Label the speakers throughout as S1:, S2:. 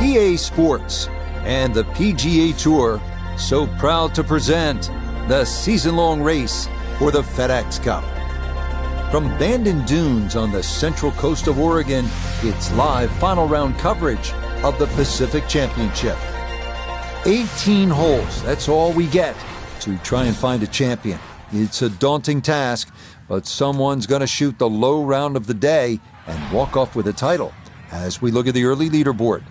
S1: EA Sports and the PGA Tour so proud to present the season-long race for the FedEx Cup. From Bandon Dunes on the central coast of Oregon, it's live final round coverage of the Pacific Championship. 18 holes, that's all we get to try and find a champion. It's a daunting task, but someone's going to shoot the low round of the day and walk off with a title. As we look at the early leaderboard,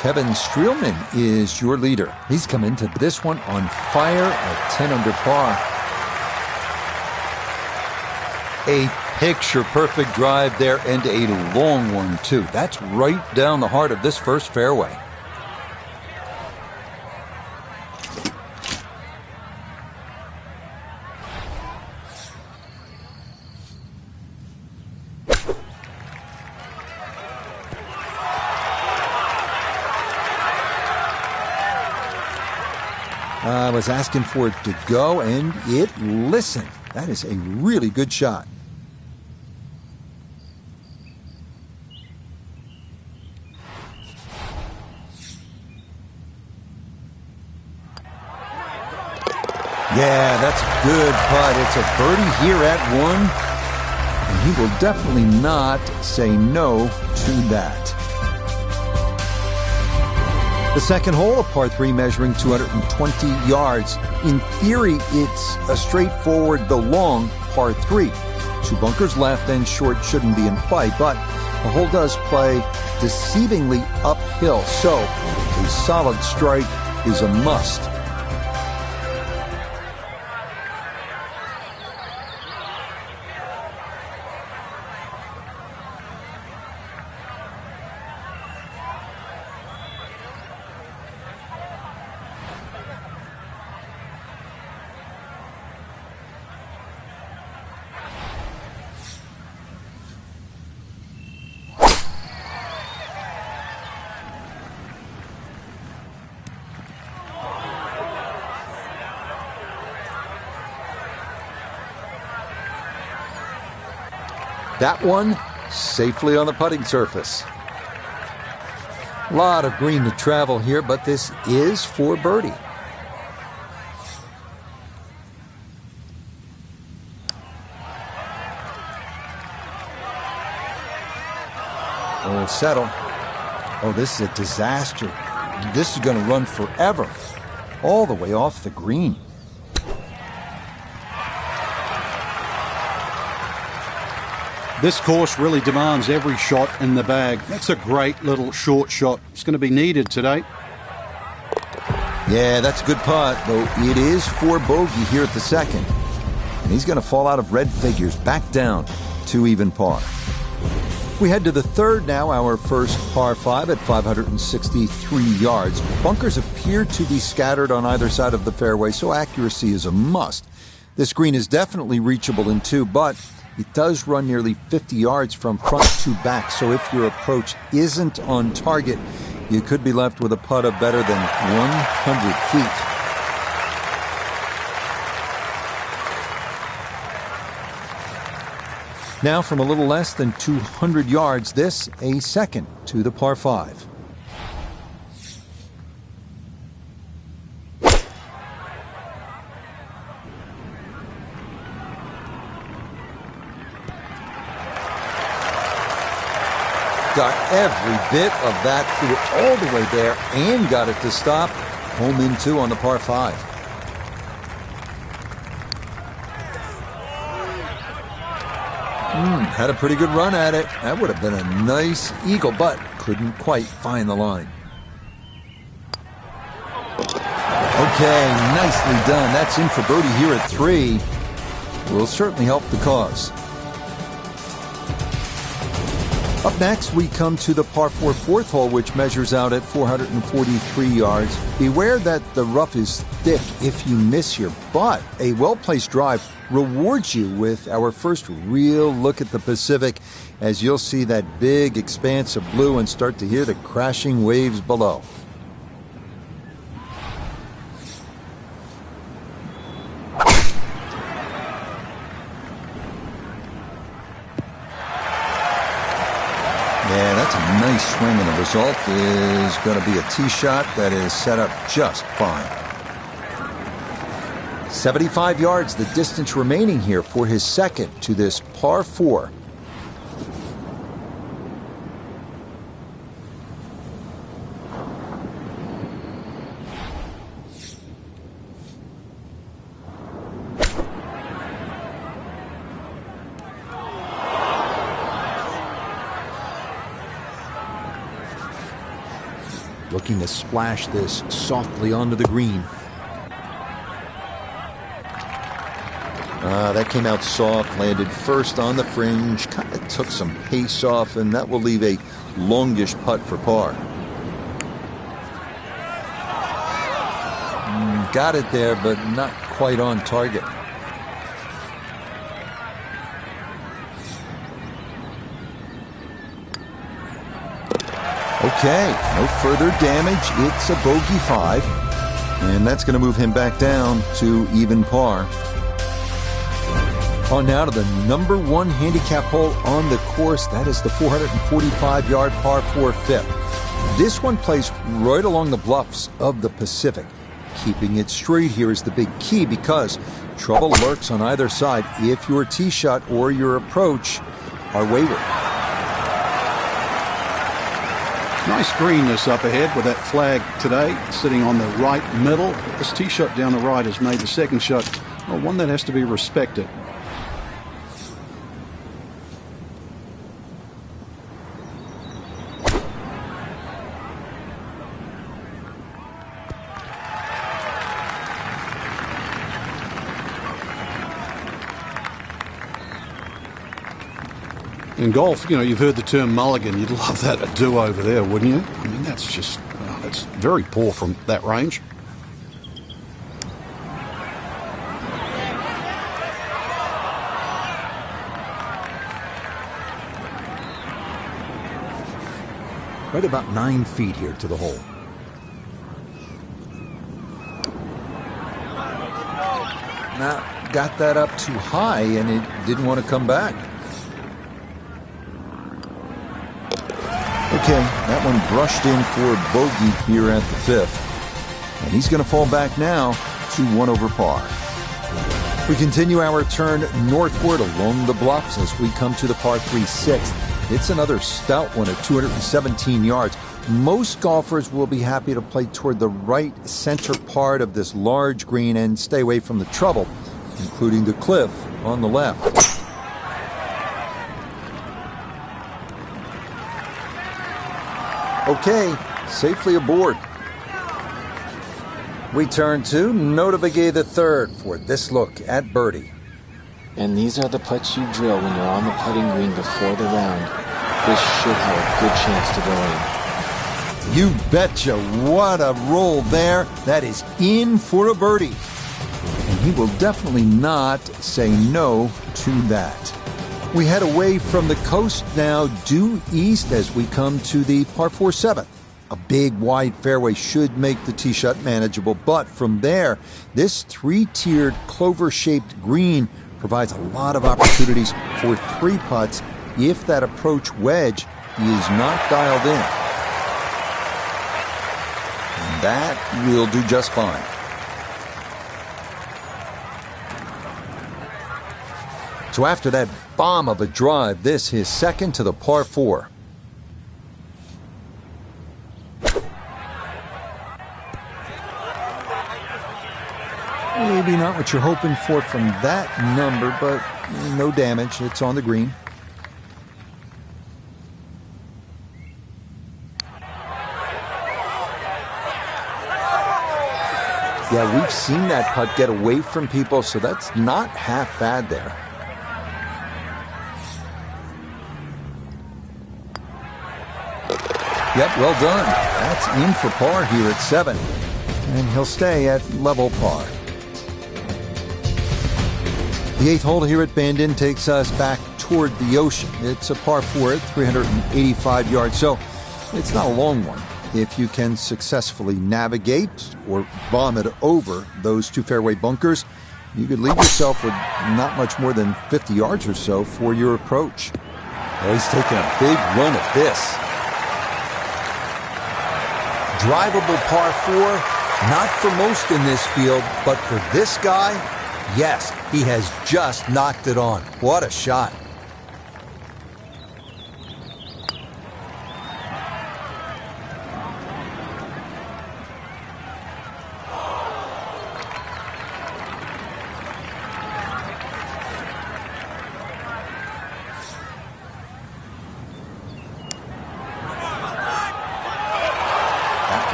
S1: Kevin Streelman is your leader. He's come into this one on fire at 10 under par. A picture-perfect drive there and a long one, too. That's right down the heart of this first fairway. I was asking for it to go, and it listened. That is a really good shot. Yeah, that's a good putt. It's a birdie here at one, and he will definitely not say no to that. The second hole, a par 3 measuring 220 yards. In theory, it's a straightforward, though long, par 3. 2 bunkers left and short shouldn't be in play, but the hole does play deceivingly uphill, so a solid strike is a must. That one safely on the putting surface. A lot of green to travel here, but this is for birdie. Oh, settle. Oh, this is a disaster. This is going to run forever, all the way off the green.
S2: This course really demands every shot in the bag. That's a great little short shot. It's going to be needed today.
S1: Yeah, that's a good putt, though it is for bogey here at the second. And he's going to fall out of red figures, back down to even par. We head to the third now, our first par 5 at 563 yards. Bunkers appear to be scattered on either side of the fairway, so accuracy is a must. This green is definitely reachable in 2, but it does run nearly 50 yards from front to back, so if your approach isn't on target, you could be left with a putt of better than 100 feet. Now from a little less than 200 yards, this a second to the par 5. Got every bit of that, threw it all the way there and got it to stop. Home in 2 on the par 5. Had a pretty good run at it. That would have been a nice eagle, but couldn't quite find the line. Okay, nicely done. That's in for birdie here at 3. Will certainly help the cause. Up next, we come to the par 4 fourth hole, which measures out at 443 yards. Beware that the rough is thick if you miss here, but a well-placed drive rewards you with our first real look at the Pacific, as you'll see that big expanse of blue and start to hear the crashing waves below. Yeah, that's a nice swing, and the result is going to be a tee shot that is set up just fine. 75 yards, the distance remaining here for his second to this par 4. Looking to splash this softly onto the green. That came out soft, landed first on the fringe, kind of took some pace off, and that will leave a longish putt for par. Got it there, but not quite on target. Okay, no further damage. It's a bogey 5, and that's going to move him back down to even par. On now to the number 1 handicap hole on the course. That is the 445-yard par 4 fifth. This one plays right along the bluffs of the Pacific. Keeping it straight here is the big key, because trouble lurks on either side if your tee shot or your approach are wayward.
S2: Nice greenness up ahead with that flag today, sitting on the right middle. This tee shot down the right has made the second shot, well, one that has to be respected. In golf, you know, you've heard the term mulligan. You'd love that a do-over there, wouldn't you? I mean, that's just, that's very poor from that range.
S1: Right about 9 feet here to the hole. Now, got that up too high, and it didn't want to come back. Okay, that one brushed in for bogey here at the 5th. And he's going to fall back now to 1 over par. We continue our turn northward along the bluffs as we come to the par 3 6th. It's another stout one at 217 yards. Most golfers will be happy to play toward the right center part of this large green and stay away from the trouble, including the cliff on the left. Okay, safely aboard. We turn to Notavigay III for this look at birdie.
S3: And these are the putts you drill when you're on the putting green before the round. This should have a good chance to go in.
S1: You betcha. What a roll there. That is in for a birdie. And he will definitely not say no to that. We head away from the coast now, due east as we come to the par 4 7th. A big wide fairway should make the tee shot manageable, but from there, this 3-tiered clover-shaped green provides a lot of opportunities for 3 putts if that approach wedge is not dialed in. And that will do just fine. So after that bomb of a drive, this is second to the par 4. Maybe not what you're hoping for from that number, but no damage. It's on the green. Yeah, we've seen that putt get away from people, so that's not half bad there. Yep, well done. That's in for par here at 7. And he'll stay at level par. The 8th hole here at Bandon takes us back toward the ocean. It's a par 4 at 385 yards, so it's not a long one. If you can successfully navigate or vomit over those 2 fairway bunkers, you could leave yourself with not much more than 50 yards or so for your approach. Oh, he's taking a big run at this. Drivable par 4, not for most in this field, but for this guy, yes, he has just knocked it on. What a shot.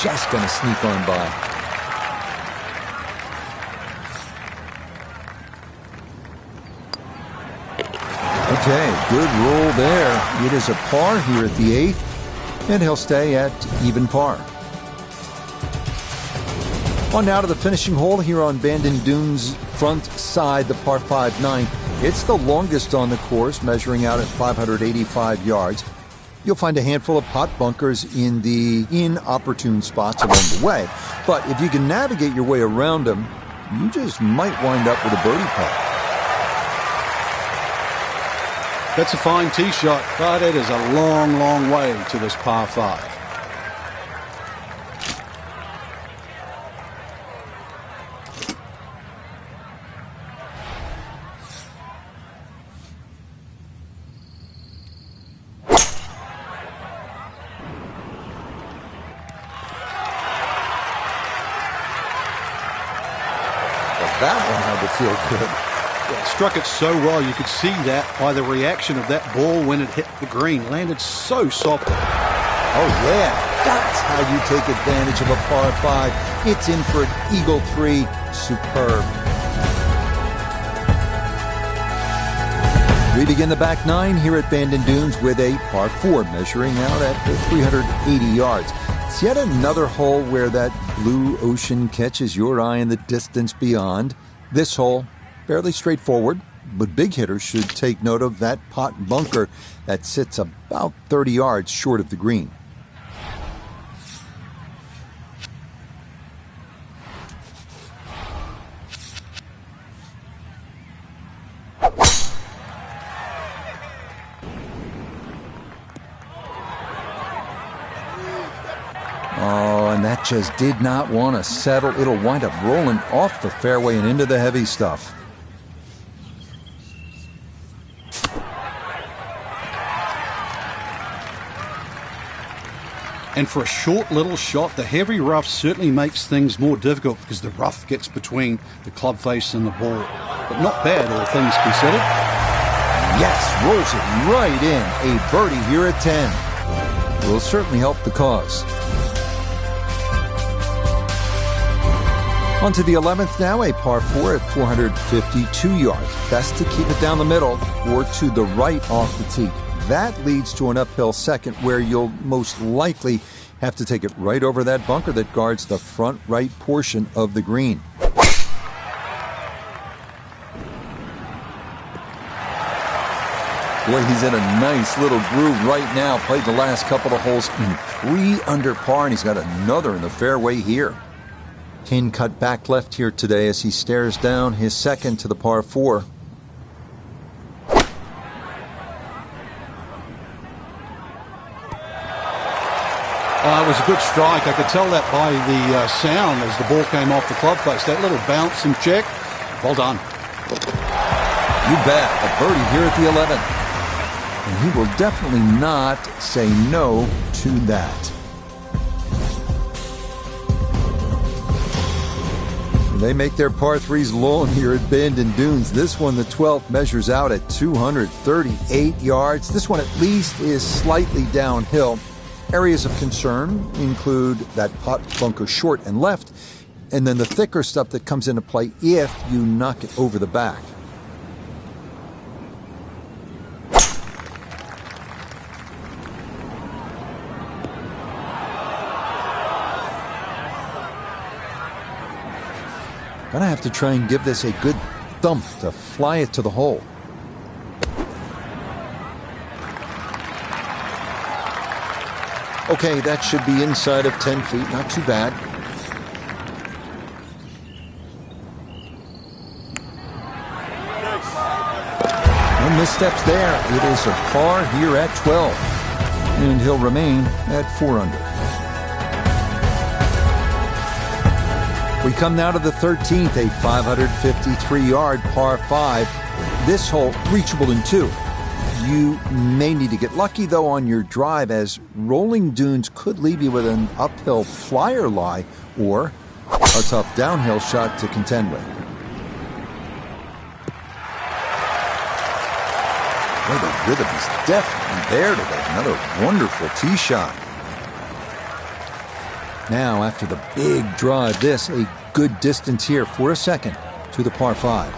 S1: Just going to sneak on by. Okay, good roll there. It is a par here at the 8th, and he'll stay at even par. On now to the finishing hole here on Bandon Dunes' front side, the par 5-9. It's the longest on the course, measuring out at 585 yards. You'll find a handful of pot bunkers in the inopportune spots along the way. But if you can navigate your way around them, you just might wind up with a birdie putt.
S2: That's a fine tee shot, but it is a long, long way to this par 5.
S1: That one had to feel good.
S2: Yeah, struck it so well. You could see that by the reaction of that ball when it hit the green. Landed so softly.
S1: Oh, yeah. That's how you take advantage of a par 5. It's in for an eagle 3. Superb. We begin the back 9 here at Bandon Dunes with a par 4 measuring out at 380 yards. It's yet another hole where that blue ocean catches your eye in the distance beyond. This hole, fairly straightforward, but big hitters should take note of that pot bunker that sits about 30 yards short of the green. Oh, and that just did not want to settle. It'll wind up rolling off the fairway and into the heavy stuff.
S2: And for a short little shot, the heavy rough certainly makes things more difficult because the rough gets between the club face and the ball. But not bad, all things considered.
S1: Yes, rolls it right in. A birdie here at 10. Will certainly help the cause. On to the 11th now, a par 4 at 452 yards. Best to keep it down the middle or to the right off the tee. That leads to an uphill second where you'll most likely have to take it right over that bunker that guards the front right portion of the green. Boy, he's in a nice little groove right now. Played the last couple of holes in 3 under par, and he's got another in the fairway here. Kane cut back left here today as he stares down his second to the par 4.
S2: It was a good strike. I could tell that by the sound as the ball came off the club face. That little bounce and check. Well done.
S1: You bet. A birdie here at the 11th. And he will definitely not say no to that. They make their par 3s long here at Bandon Dunes. This one, the 12th, measures out at 238 yards. This one at least is slightly downhill. Areas of concern include that pot bunker short and left, and then the thicker stuff that comes into play if you knock it over the back. Gonna have to try and give this a good thump to fly it to the hole. Okay, that should be inside of 10 feet. Not too bad. And this missteps there. It is a par here at 12. And he'll remain at 4 under. We come now to the 13th, a 553-yard par 5. This hole reachable in 2. You may need to get lucky, though, on your drive, as rolling dunes could leave you with an uphill flyer lie or a tough downhill shot to contend with. Well, the rhythm is definitely there today. Another wonderful tee shot. Now, after the big drive, this a good distance here for a second to the par 5.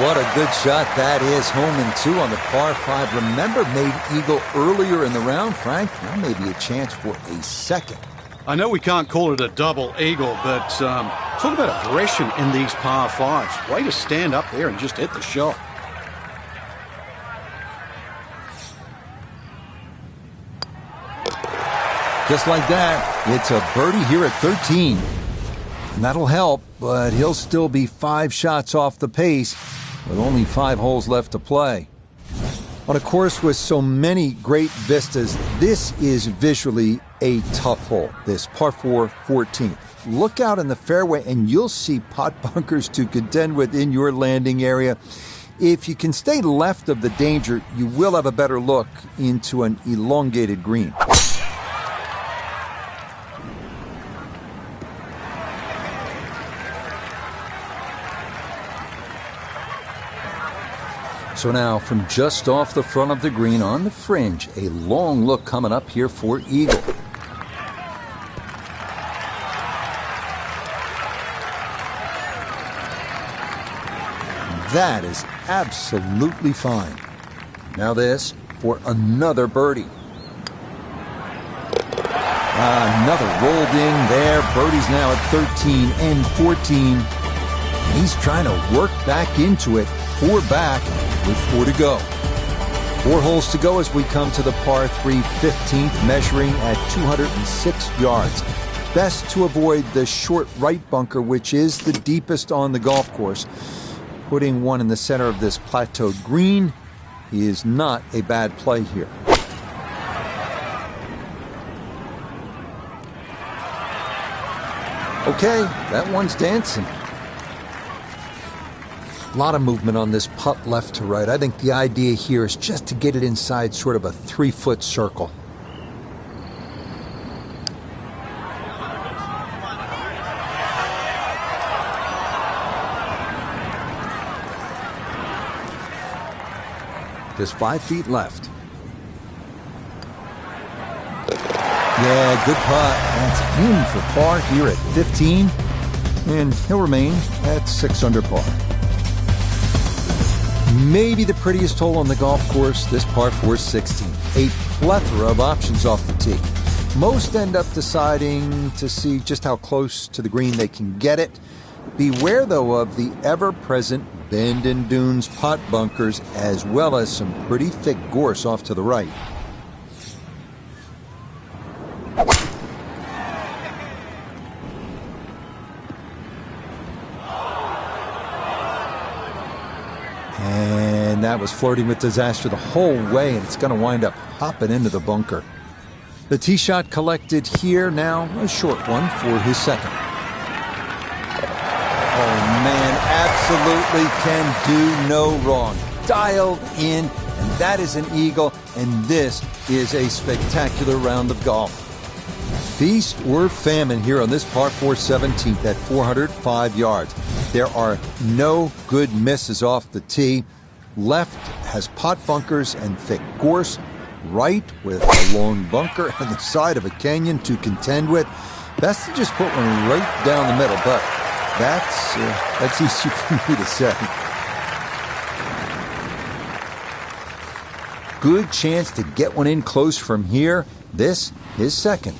S1: What a good shot that is. Home and 2 on the par 5. Remember, made eagle earlier in the round, Frank. Now maybe a chance for a second.
S2: I know we can't call it a double eagle, but talk about aggression in these par 5s. Way to stand up there and just hit the shot.
S1: Just like that, it's a birdie here at 13. And that'll help, but he'll still be 5 shots off the pace with only 5 holes left to play. On a course with so many great vistas, this is visually a tough hole, this par 4 14th. Look out in the fairway and you'll see pot bunkers to contend with in your landing area. If you can stay left of the danger, you will have a better look into an elongated green. So now, from just off the front of the green on the fringe, a long look coming up here for eagle. That is absolutely fine. Now this for another birdie. Another rolled in there. Birdie's now at 13 and 14. He's trying to work back into it. 4 back with 4 to go. 4 holes to go as we come to the par 3 15th, measuring at 206 yards. Best to avoid the short right bunker, which is the deepest on the golf course. Putting one in the center of this plateaued green is not a bad play here. Okay, that one's dancing. A lot of movement on this putt left to right. I think the idea here is just to get it inside sort of a 3-foot circle. Just 5 feet left. Yeah, good putt. That's in for par here at 15. And he'll remain at 6 under par. Maybe the prettiest hole on the golf course, this par 4 16. A plethora of options off the tee. Most end up deciding to see just how close to the green they can get it. Beware, though, of the ever-present bend and dunes pot bunkers, as well as some pretty thick gorse off to the right. And that was flirting with disaster the whole way, and it's going to wind up hopping into the bunker. The tee shot collected here, now a short one for his second. Oh man, absolutely can do no wrong. Dialed in, and that is an eagle, and this is a spectacular round of golf. Feast or famine here on this par 4 17th at 405 yards. There are no good misses off the tee. Left has pot bunkers and thick gorse. Right with a long bunker and the side of a canyon to contend with. Best to just put one right down the middle, but that's easy for me to say. Good chance to get one in close from here. This is second.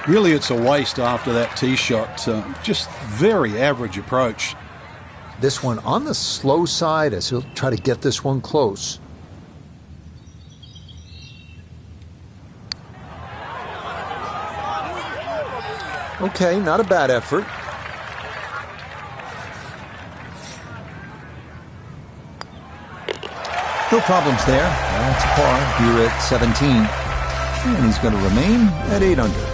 S2: Really, it's a waste after that tee shot. Just very average approach.
S1: This one on the slow side as he'll try to get this one close. Okay, not a bad effort. No problems there. That's a par here at 17. And he's going to remain at 8 under.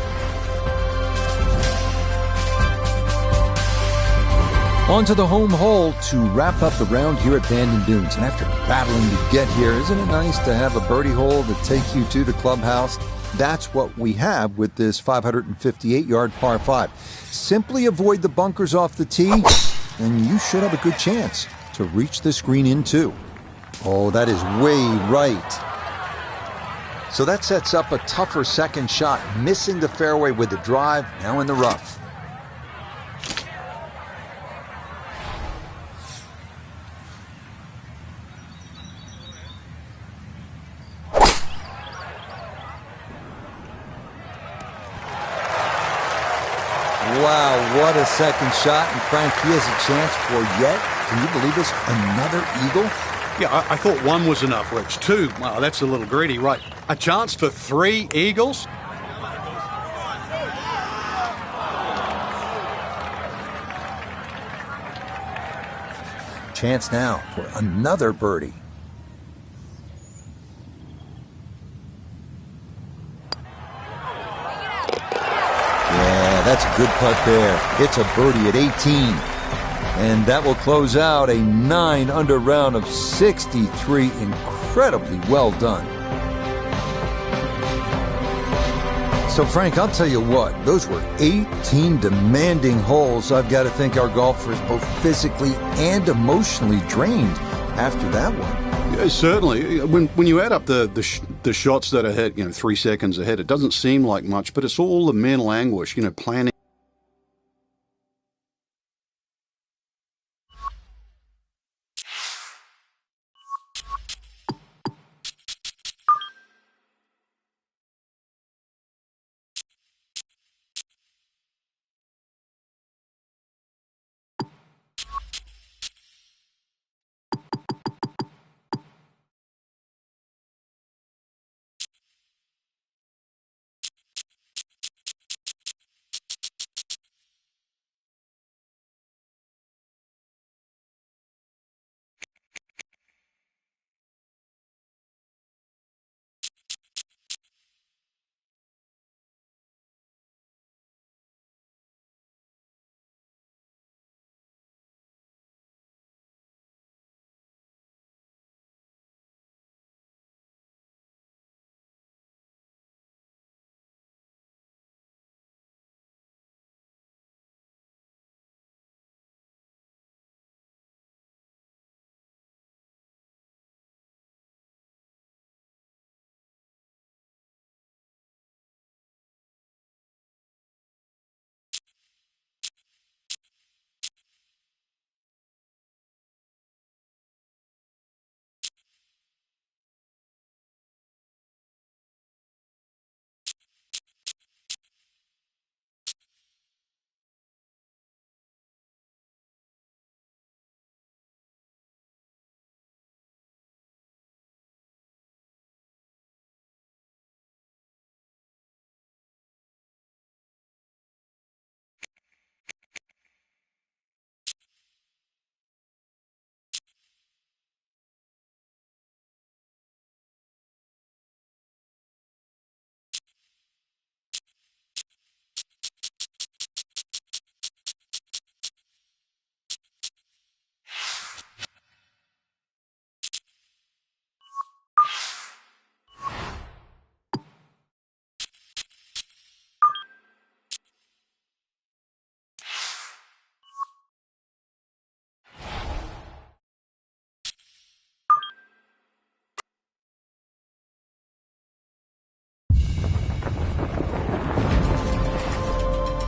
S1: On to the home hole to wrap up the round here at Bandon Dunes. And after battling to get here, isn't it nice to have a birdie hole to take you to the clubhouse? That's what we have with this 558-yard par 5. Simply avoid the bunkers off the tee, and you should have a good chance to reach this green in too. Oh, that is way right. So that sets up a tougher second shot, missing the fairway with the drive, now in the rough. Wow, what a second shot. And Frank, he has a chance for yet, can you believe this, another eagle?
S2: Yeah, I thought one was enough, Rich. Two, wow, that's a little greedy, right? A chance for 3 eagles?
S1: Chance now for another birdie. Yeah, that's a good putt there. It's a birdie at 18. And that will close out a 9 under round of 63. Incredibly well done. So, Frank, I'll tell you what, those were 18 demanding holes. I've got to think our golfers both physically and emotionally drained after that one.
S2: Yeah, certainly. When you add up the shots that are hit, 3 seconds ahead, it doesn't seem like much, but it's all the mental anguish, planning.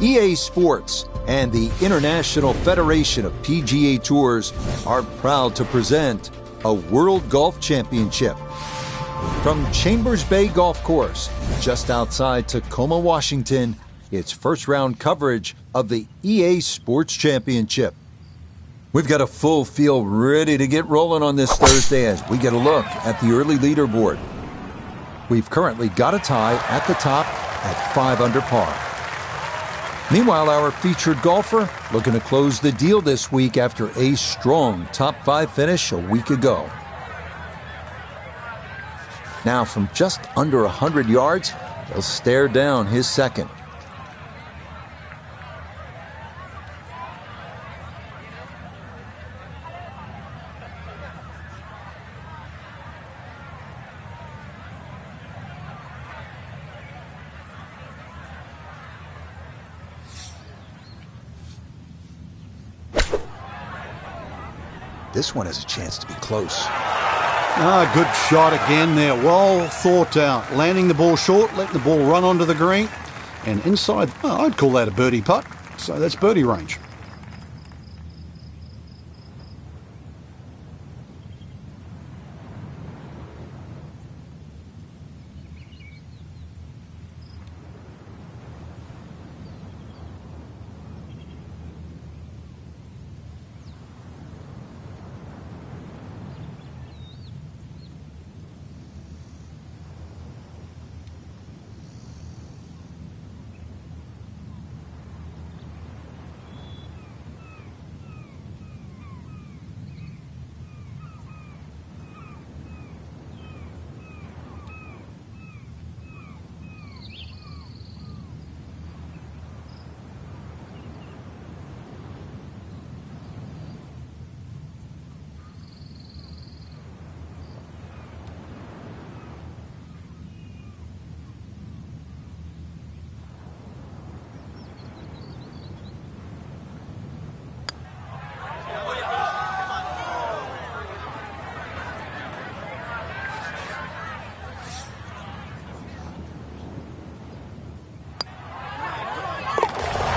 S1: EA Sports and the International Federation of PGA Tours are proud to present a World Golf Championship. From Chambers Bay Golf Course, just outside Tacoma, Washington, its first-round coverage of the EA Sports Championship. We've got a full field ready to get rolling on this Thursday as we get a look at the early leaderboard. We've currently got a tie at the top at 5 under par. Meanwhile, our featured golfer looking to close the deal this week after a strong top 5 finish a week ago. Now, from just under 100 yards, he'll stare down his second. This one has a chance to be close.
S2: Good shot again there. Well thought out. Landing the ball short, letting the ball run onto the green. And inside, I'd call that a birdie putt. So that's birdie range.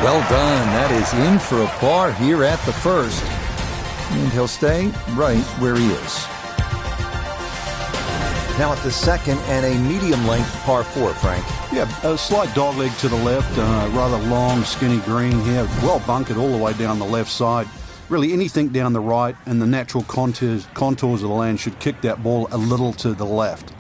S1: Well done. That is in for a par here at the first. And he'll stay right where he is. Now at the second and a medium-length par 4, Frank.
S2: Yeah, a slight dogleg to the left, rather long, skinny green here. Well bunkered all the way down the left side. Really anything down the right, and the natural contours of the land should kick that ball a little to the left.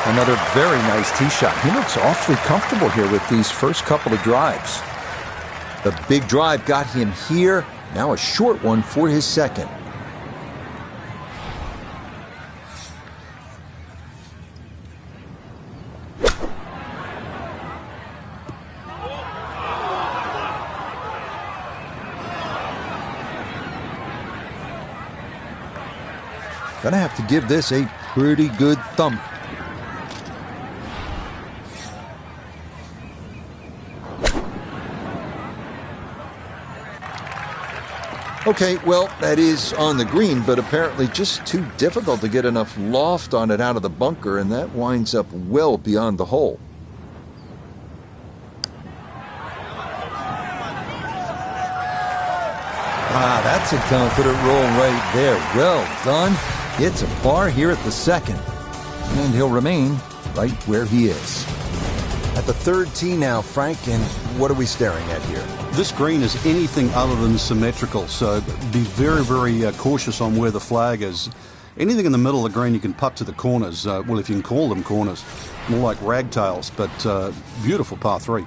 S1: Another very nice tee shot. He looks awfully comfortable here with these first couple of drives. The big drive got him here. Now a short one for his second. Gonna have to give this a pretty good thump. Okay, well, that is on the green, but apparently just too difficult to get enough loft on it out of the bunker, and that winds up well beyond the hole. That's a confident roll right there. Well done. It's a par here at the second, and he'll remain right where he is. At the third tee now, Frank, and what are we staring at here?
S2: This green is anything other than symmetrical, so be very, very cautious on where the flag is. Anything in the middle of the green you can putt to the corners, well, if you can call them corners, more like ragtails, but beautiful par 3.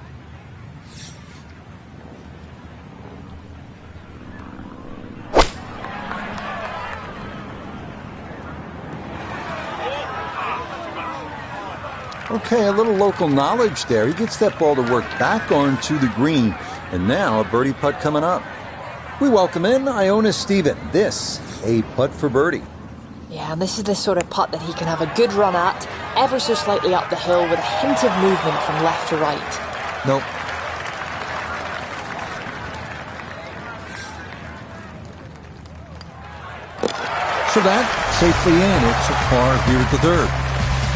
S1: Okay, a little local knowledge there. He gets that ball to work back onto the green. And now a birdie putt coming up. We welcome in Iona Stephen. This, a putt for birdie.
S4: Yeah, and this is the sort of putt that he can have a good run at, ever so slightly up the hill with a hint of movement from left to right.
S1: Nope. So that, safely in. It's a par here at the third.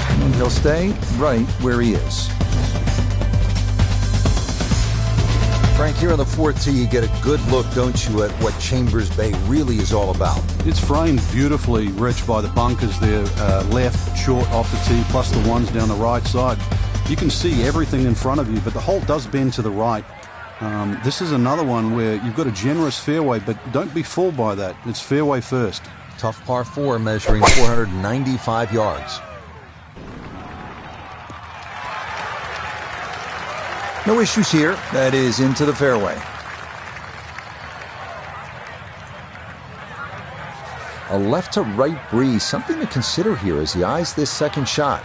S1: And he'll stay right where he is. Frank, here on the 4th tee, you get a good look, don't you, at what Chambers Bay really is all about.
S2: It's framed beautifully, Rich, by the bunkers there, left, short, off the tee, plus the ones down the right side. You can see everything in front of you, but the hole does bend to the right. This is another one where you've got a generous fairway, but don't be fooled by that. It's fairway first.
S1: Tough par 4 measuring 495 yards. No issues here. That is into the fairway. A left to right breeze, something to consider here as he eyes this second shot.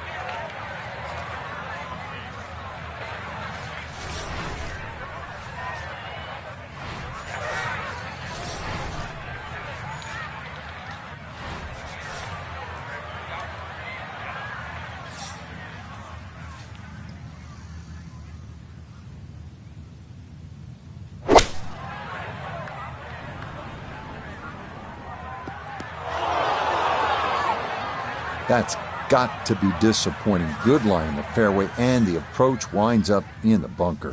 S1: That's got to be disappointing. Good lie in the fairway, and the approach winds up in the bunker.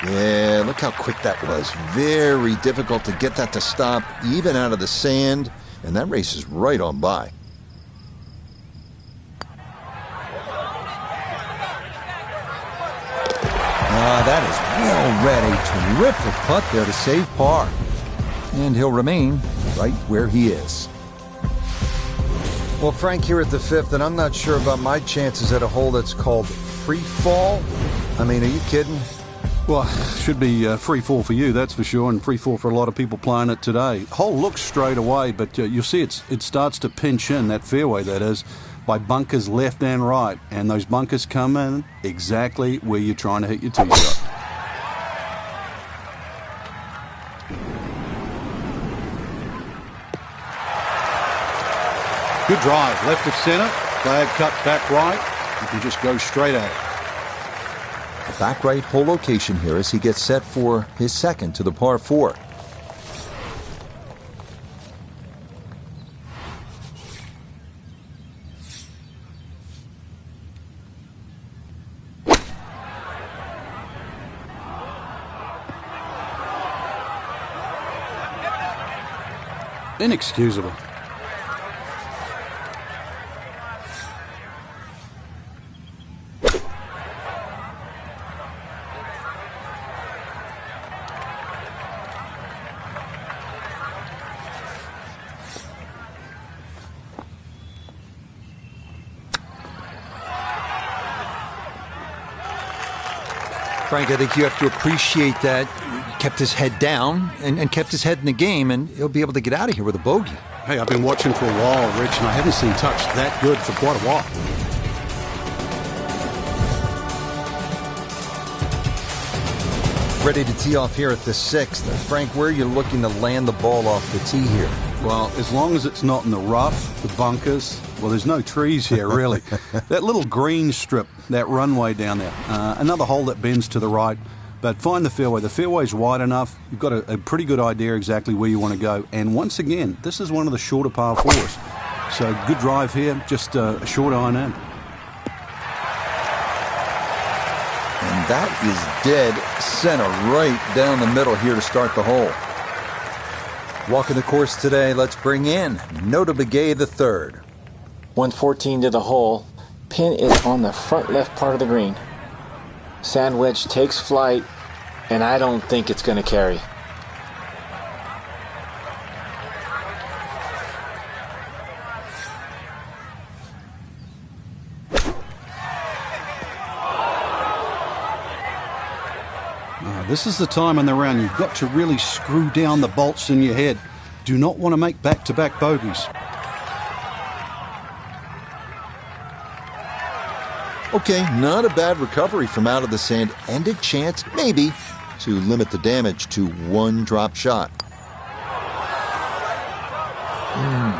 S1: Yeah, look how quick that was. Very difficult to get that to stop, even out of the sand, and that races right on by. That is well read. A terrific putt there to save par. And he'll remain right where he is. Well, Frank, here at the 5th, and I'm not sure about my chances at a hole that's called free fall. I mean, are you kidding?
S2: Well, should be free fall for you, that's for sure, and free fall for a lot of people playing it today. Hole looks straight away, but you'll see it starts to pinch in, that fairway that is, by bunkers left and right, and those bunkers come in exactly where you're trying to hit your tee shot. Good drive, left of center, flag cut back right. You can just go straight at it.
S1: A back right hole location here as he gets set for his second to the par 4.
S2: Inexcusable.
S1: Frank, I think you have to appreciate that he kept his head down and kept his head in the game, and he'll be able to get out of here with a bogey.
S2: Hey, I've been watching for a while, Rich, and I haven't seen touch that good for quite a while.
S1: Ready to tee off here at the 6th. Frank, where are you looking to land the ball off the tee here?
S2: Well, as long as it's not in the rough, the bunkers, well, there's no trees here, really. That little green strip, that runway down there, another hole that bends to the right, but find the fairway. The fairway's wide enough. You've got a pretty good idea exactly where you want to go. And once again, this is one of the shorter par 4s. So good drive here, just a short iron in.
S1: And that is dead center, right down the middle here to start the hole. Walking the course today, let's bring in Nota Begay III.
S3: 114 to the hole. Pin is on the front left part of the green. Sand wedge takes flight, and I don't think it's going to carry.
S2: This is the time in the round you've got to really screw down the bolts in your head. Do not want to make back-to-back bogeys.
S1: Okay, not a bad recovery from out of the sand, and a chance, maybe, to limit the damage to one drop shot.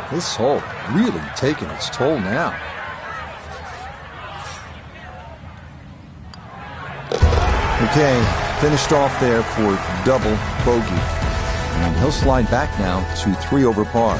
S1: This hole really taking its toll now. Okay, finished off there for double bogey. And he'll slide back now to 3 over par.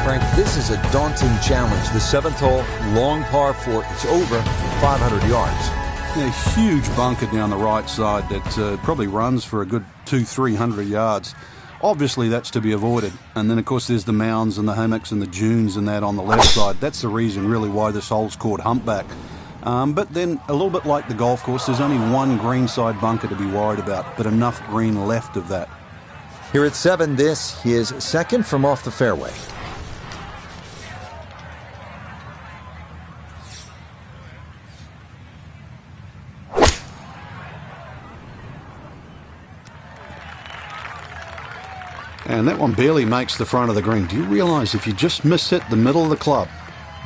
S1: Frank, this is a daunting challenge. The 7th hole, long par 4. It's over 500 yards.
S2: A huge bunker down the right side that probably runs for a good 200-300 yards. Obviously, that's to be avoided. And then, of course, there's the mounds and the hummocks and the dunes and that on the left side. That's the reason, really, why this hole's called Humpback. But then, a little bit like the golf course, there's only one greenside bunker to be worried about, but enough green left of that.
S1: Here at 7, this is second from off the fairway.
S2: And that one barely makes the front of the green. Do you realise if you just miss hit the middle of the club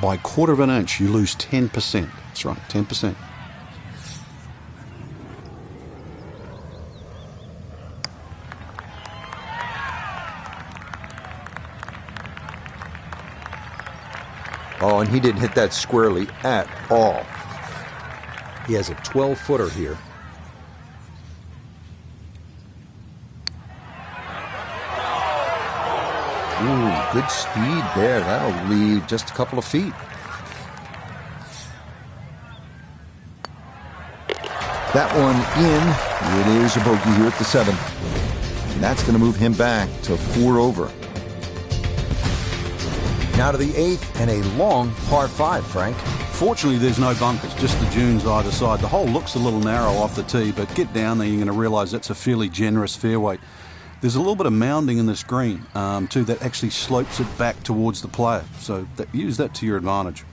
S2: by 1/4 of an inch, you lose 10%. That's right, 10%.
S1: Oh, and he didn't hit that squarely at all. He has a 12-footer here. Ooh, good speed there. That'll leave just a couple of feet. That one in. It is a bogey here at the 7th. And that's going to move him back to 4 over. Now to the 8th and a long par 5, Frank.
S2: Fortunately, there's no bunkers, just the dunes either side. The hole looks a little narrow off the tee, but get down there, you're going to realise that's a fairly generous fairway. There's a little bit of mounding in this green, too, that actually slopes it back towards the player. So use that to your advantage.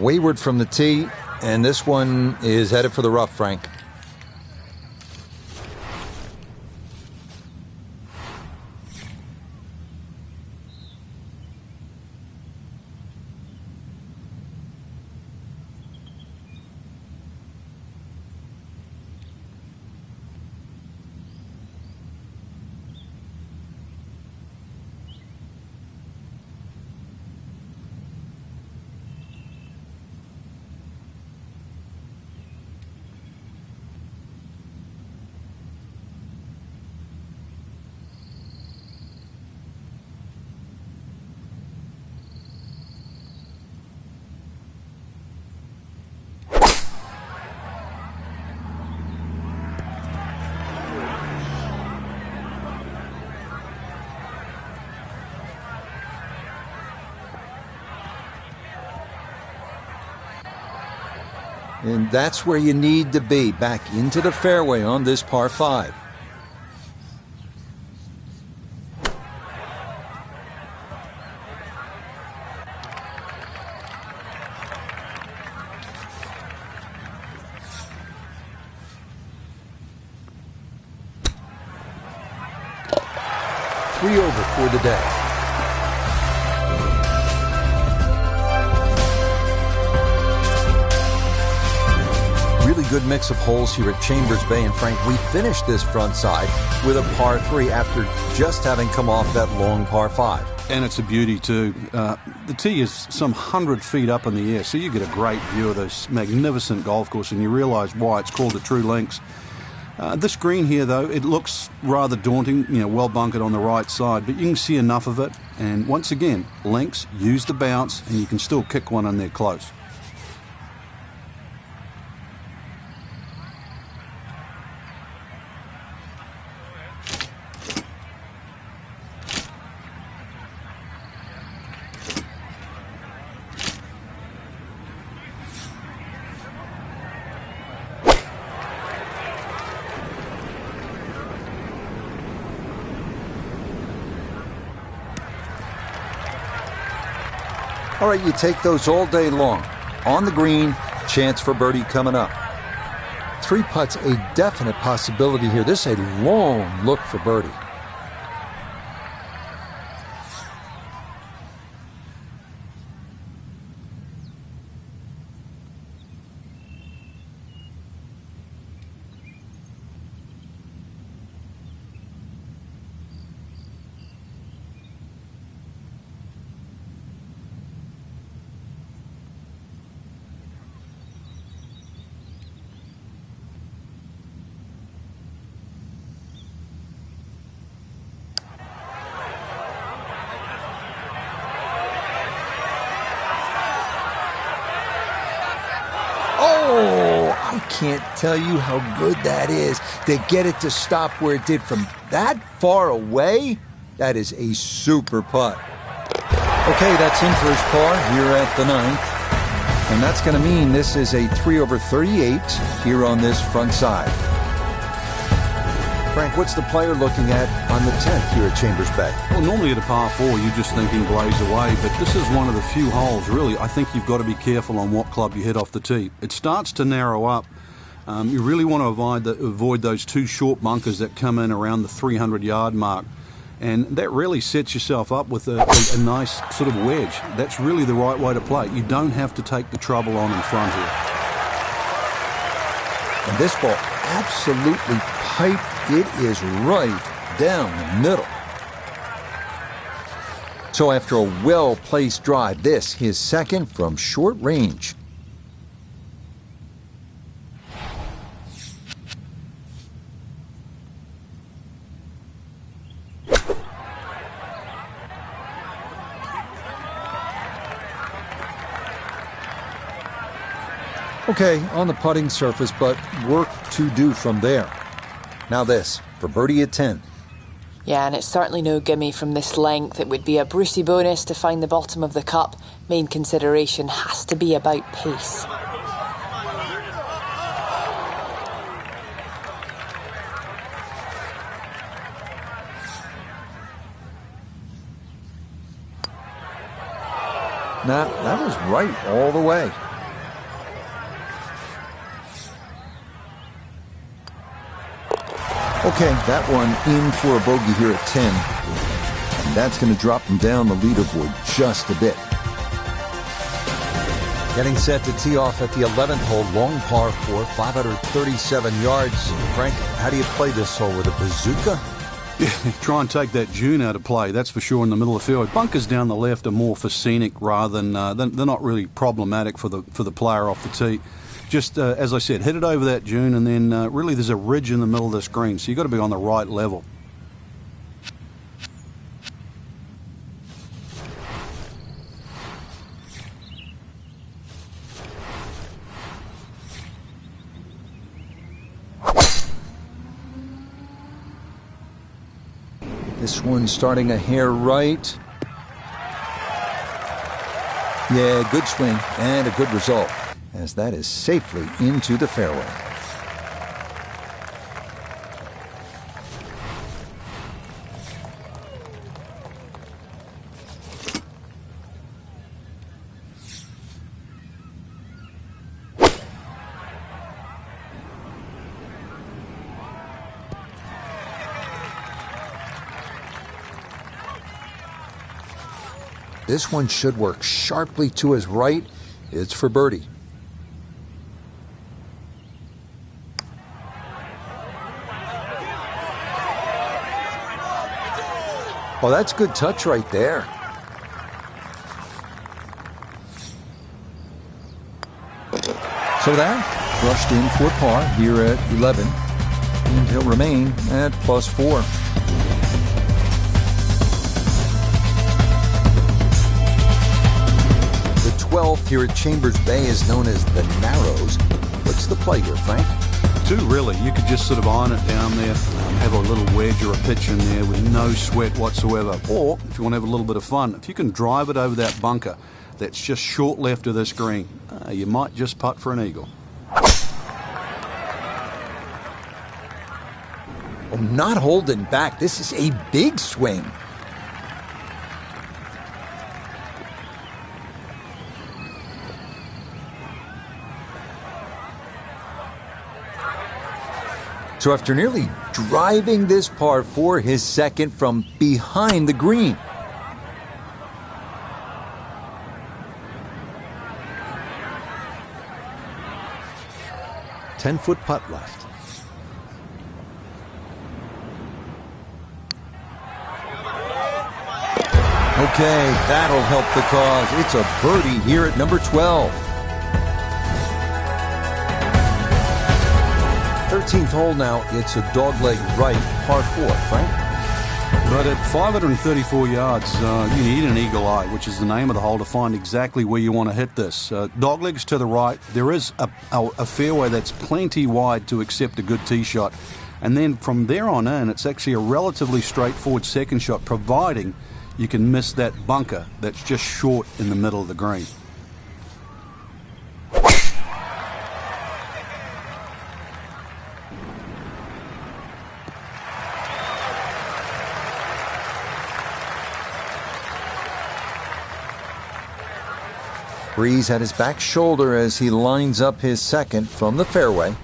S1: Wayward from the tee, and this one is headed for the rough, Frank. And that's where you need to be, back into the fairway on this par 5. Three over for the day. Really good mix of holes here at Chambers Bay, and Frank, we finished this front side with a par 3 after just having come off that long par 5.
S2: And it's a beauty too. The tee is some 100 feet up in the air, so you get a great view of this magnificent golf course, and you realise why it's called the True Links. This green here, though, it looks rather daunting, well bunkered on the right side, but you can see enough of it. And once again, links, use the bounce, and you can still kick one in there close.
S1: All right, you take those all day long. On the green, chance for birdie coming up. 3 putts, a definite possibility here. This is a long look for birdie. can't tell you how good that is. To get it to stop where it did from that far away, that is a super putt. Okay, that's in for his par here at the 9th. And that's going to mean this is a 3 over 38 here on this front side. Frank, what's the player looking at on the 10th here at Chambers Bay?
S2: Well, normally at a par 4, you're just thinking blaze away, but this is one of the few holes, really, I think you've got to be careful on what club you hit off the tee. It starts to narrow up. You really want to avoid those 2 short bunkers that come in around the 300-yard mark. And that really sets yourself up with a nice sort of wedge. That's really the right way to play. You don't have to take the trouble on in front here.
S1: And this ball absolutely piped. It is right down the middle. So after a well-placed drive, this his second from short range. Okay, on the putting surface, but work to do from there. Now this, for birdie at 10.
S4: Yeah, and it's certainly no gimme from this length. It would be a Brucey bonus to find the bottom of the cup. Main consideration has to be about pace.
S1: Now, that was right all the way. Okay, that one in for a bogey here at 10. And that's going to drop him down the leaderboard just a bit. Getting set to tee off at the 11th hole, long par 4, 537 yards. Frank, how do you play this hole, with a bazooka?
S2: Yeah, try and take that dune out of play, that's for sure, in the middle of the field. Bunkers down the left are more for scenic rather than, they're not really problematic for the player off the tee. Just, as I said, hit it over that dune, and then really there's a ridge in the middle of this green, so you've got to be on the right level.
S1: This one's starting a hair right. Yeah, good swing and a good result, as that is safely into the fairway. This one should work sharply to his right. It's for birdie. Oh, that's good touch right there. So that brushed in for par here at 11, and he'll remain at +4. The 12th here at Chambers Bay is known as the Narrows. What's the play here, Frank?
S2: Two, really. You could just sort of iron it down there, have a little wedge or a pitch in there with no sweat whatsoever. Or, if you want to have a little bit of fun, if you can drive it over that bunker that's just short left of this green, you might just putt for an eagle.
S1: Oh, not holding back. This is a big swing. So after nearly driving this par 4, his second from behind the green. Ten-foot putt left. Okay, that'll help the cause. It's a birdie here at number 12. 13th hole now. It's a dogleg right, par 4. Frank?
S2: But at 534 yards, you need an eagle eye, which is the name of the hole, to find exactly where you want to hit this. Doglegs to the right. There is a fairway that's plenty wide to accept a good tee shot. And then from there on in, it's actually a relatively straightforward second shot, providing you can miss that bunker that's just short in the middle of the green.
S1: Breeze at his back shoulder as he lines up his second from the fairway.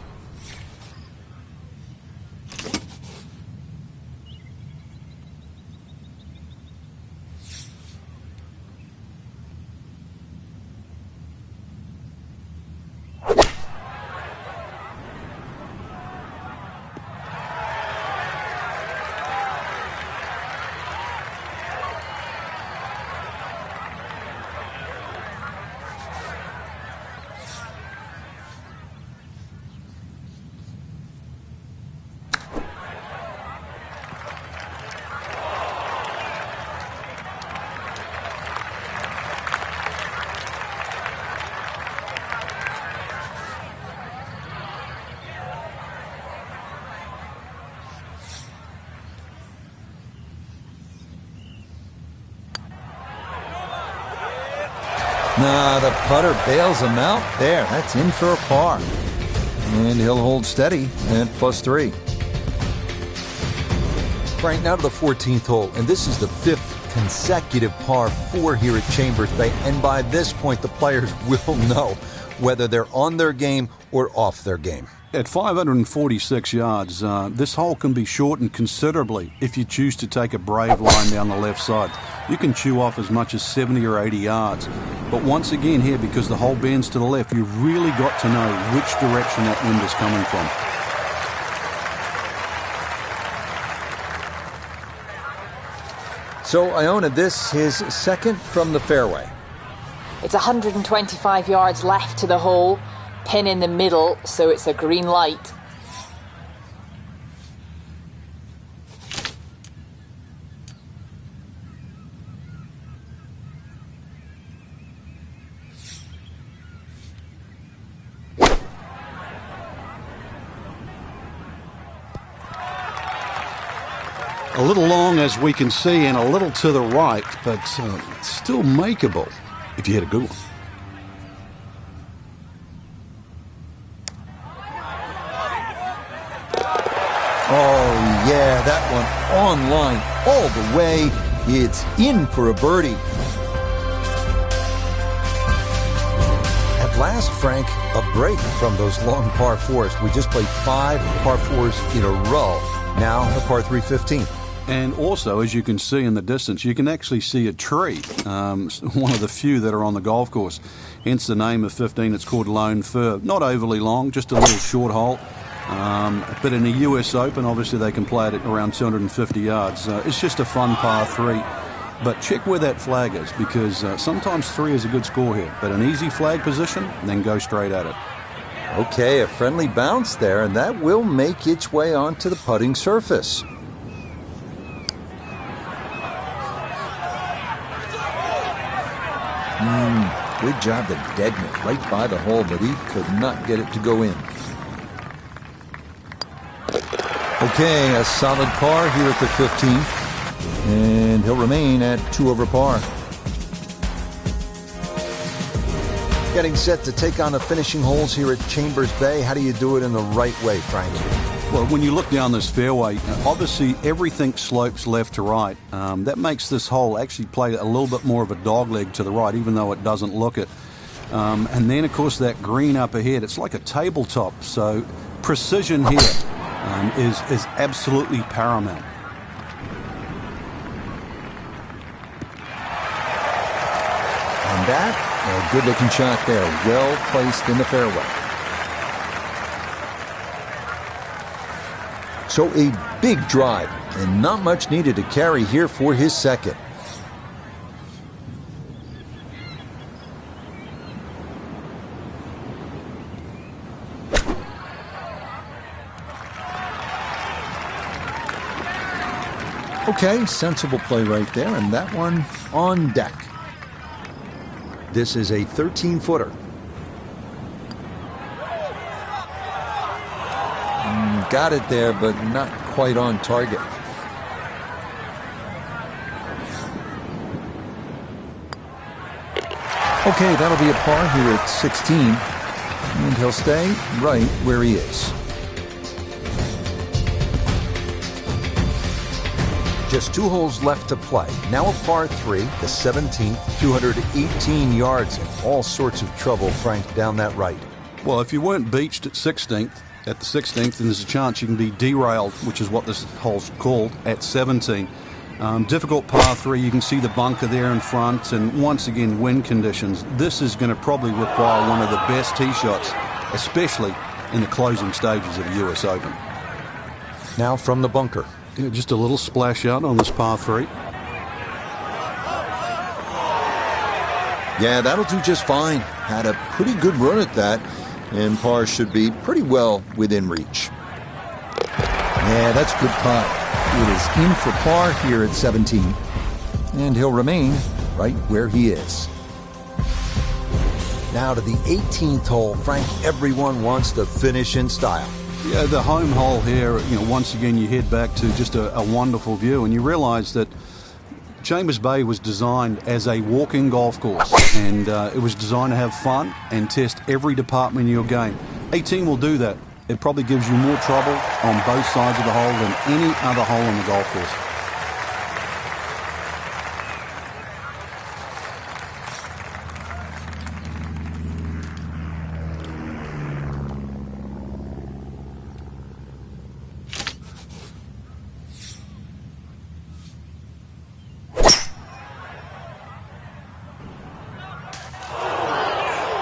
S1: Nah, the putter bails him out there. That's in for a par. And he'll hold steady at +3. Frank, now to the 14th hole, and this is the 5th consecutive par 4 here at Chambers Bay. And by this point, the players will know whether they're on their game or off their game.
S2: At 546 yards, this hole can be shortened considerably if you choose to take a brave line down the left side. You can chew off as much as 70 or 80 yards. But once again here, because the hole bends to the left, you've really got to know which direction that wind is coming from.
S1: So, Iona, this his second from the fairway.
S4: It's 125 yards left to the hole. Pin in the middle, so it's a green light.
S2: A little long, as we can see, and a little to the right, but still makeable if you hit a good one.
S1: Oh, yeah, that one on line all the way. It's in for a birdie. At last, Frank, a break from those long par 4s. We just played 5 par 4s in a row. Now a par 3 15th.
S2: And also, as you can see in the distance, you can actually see a tree, one of the few that are on the golf course. Hence the name of 15, it's called Lone Fir. Not overly long, just a little short hole. But in the US Open, obviously they can play it at around 250 yards. It's just a fun par 3. But check where that flag is, because sometimes 3 is a good score here. But an easy flag position, then go straight at it.
S1: Okay, a friendly bounce there, and that will make its way onto the putting surface. Good job to Degnan, right by the hole, but he could not get it to go in. Okay, a solid par here at the 15th, and he'll remain at 2 over par. Getting set to take on the finishing holes here at Chambers Bay. How do you do it in the right way, Frank?
S2: Well, when you look down this fairway, obviously everything slopes left to right. That makes this hole actually play a little bit more of a dogleg to the right, even though it doesn't look it. And then, of course, that green up ahead, it's like a tabletop. So precision here is absolutely paramount.
S1: And that, a good-looking shot there, well placed in the fairway. So a big drive, and not much needed to carry here for his second. Okay, sensible play right there, and that one on deck. This is a 13-footer. Got it there, but not quite on target. Okay, that'll be a par here at 16, and he'll stay right where he is. Just 2 holes left to play. Now a par 3, the 17th, 218 yards, and all sorts of trouble, Frank, down that right.
S2: Well, if you weren't beached at the 16th, then there's a chance you can be derailed, which is what this hole's called, at 17. Difficult par 3, you can see the bunker there in front, and once again, wind conditions. This is going to probably require one of the best tee shots, especially in the closing stages of the US Open.
S1: Now from the bunker.
S2: Yeah, just a little splash out on this par 3.
S1: Yeah, that'll do just fine. Had a pretty good run at that, and par should be pretty well within reach. Yeah, that's a good putt. It is in for par here at 17, and he'll remain right where he is. Now to the 18th hole. Frank, everyone wants to finish in style.
S2: Yeah, the home hole here, once again you head back to just a wonderful view, and you realise that Chambers Bay was designed as a walking golf course, and it was designed to have fun and test every department in your game. 18 will do that. It probably gives you more trouble on both sides of the hole than any other hole on the golf course.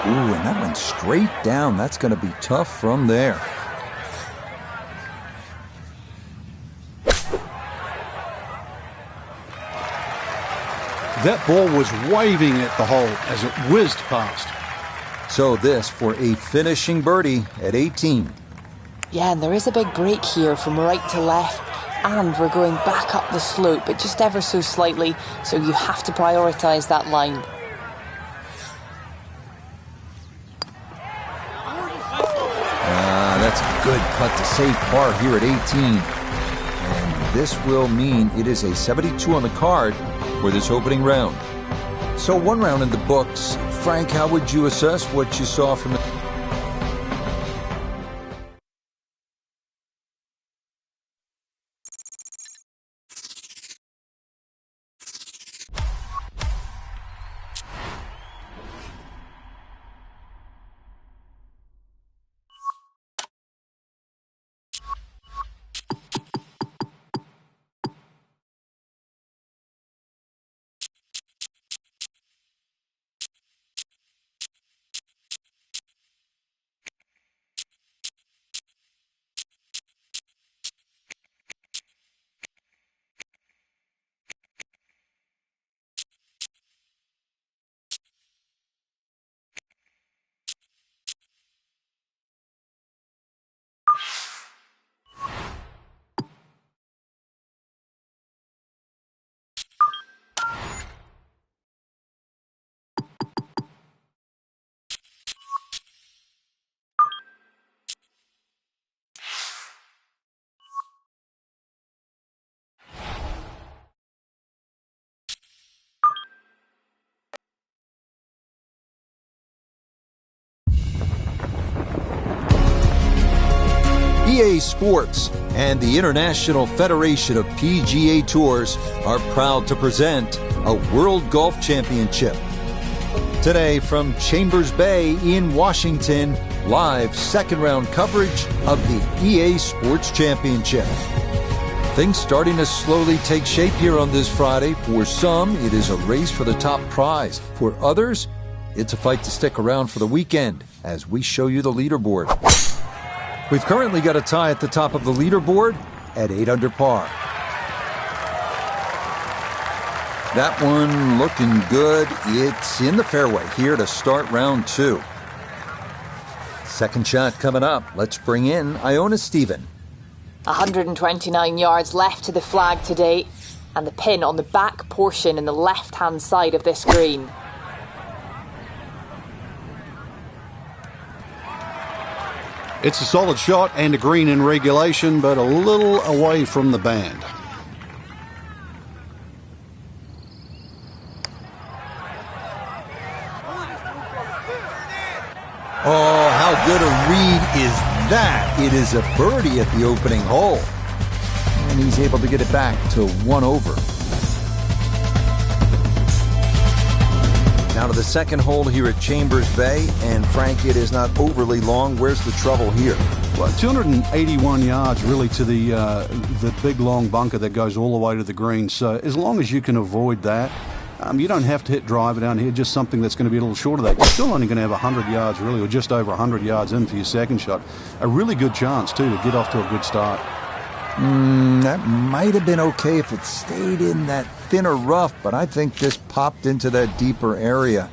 S1: Ooh, and that went straight down. That's going to be tough from there.
S2: That ball was waving at the hole as it whizzed past.
S1: So this for a finishing birdie at 18.
S4: Yeah, and there is a big break here from right to left, and we're going back up the slope, but just ever so slightly, so you have to prioritise that line.
S1: That's a good putt to save par here at 18. And this will mean it is a 72 on the card for this opening round. So 1 round in the books. Frank, how would you assess what you saw from the... PGA Sports and the International Federation of PGA Tours are proud to present a World Golf Championship. Today from Chambers Bay in Washington, live second round coverage of the EA Sports Championship. Things starting to slowly take shape here on this Friday. For some, it is a race for the top prize. For others, it's a fight to stick around for the weekend as we show you the leaderboard. We've currently got a tie at the top of the leaderboard at 8 under par. That one looking good. It's in the fairway here to start round 2. Second shot coming up. Let's bring in Iona Stephen.
S4: 129 yards left to the flag today. and the pin on the back portion in the left-hand side of this green.
S2: It's a solid shot and a green in regulation, but a little away from the band.
S1: Oh, how good a read is that? It is a birdie at the opening hole. And he's able to get it back to 1 over. Now to the second hole here at Chambers Bay. And Frank, it is not overly long. Where's the trouble here?
S2: Well, 281 yards really to the big long bunker that goes all the way to the green. So as long as you can avoid that, you don't have to hit driver down here, just something that's going to be a little short of that. You're still only going to have 100 yards really, or just over 100 yards in for your second shot. A really good chance too to get off to a good start.
S1: That might have been okay if it stayed in that thinner rough, but I think this popped into that deeper area.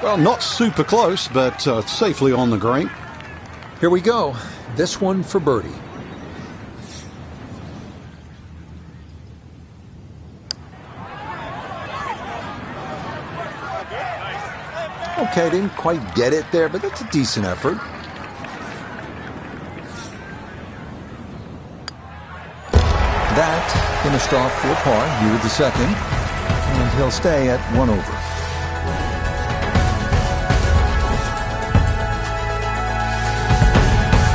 S2: Well, not super close, but safely on the green.
S1: Here we go. This one for birdie. Okay, didn't quite get it there, but that's a decent effort. That finished off for par here with the second, and he'll stay at 1 over.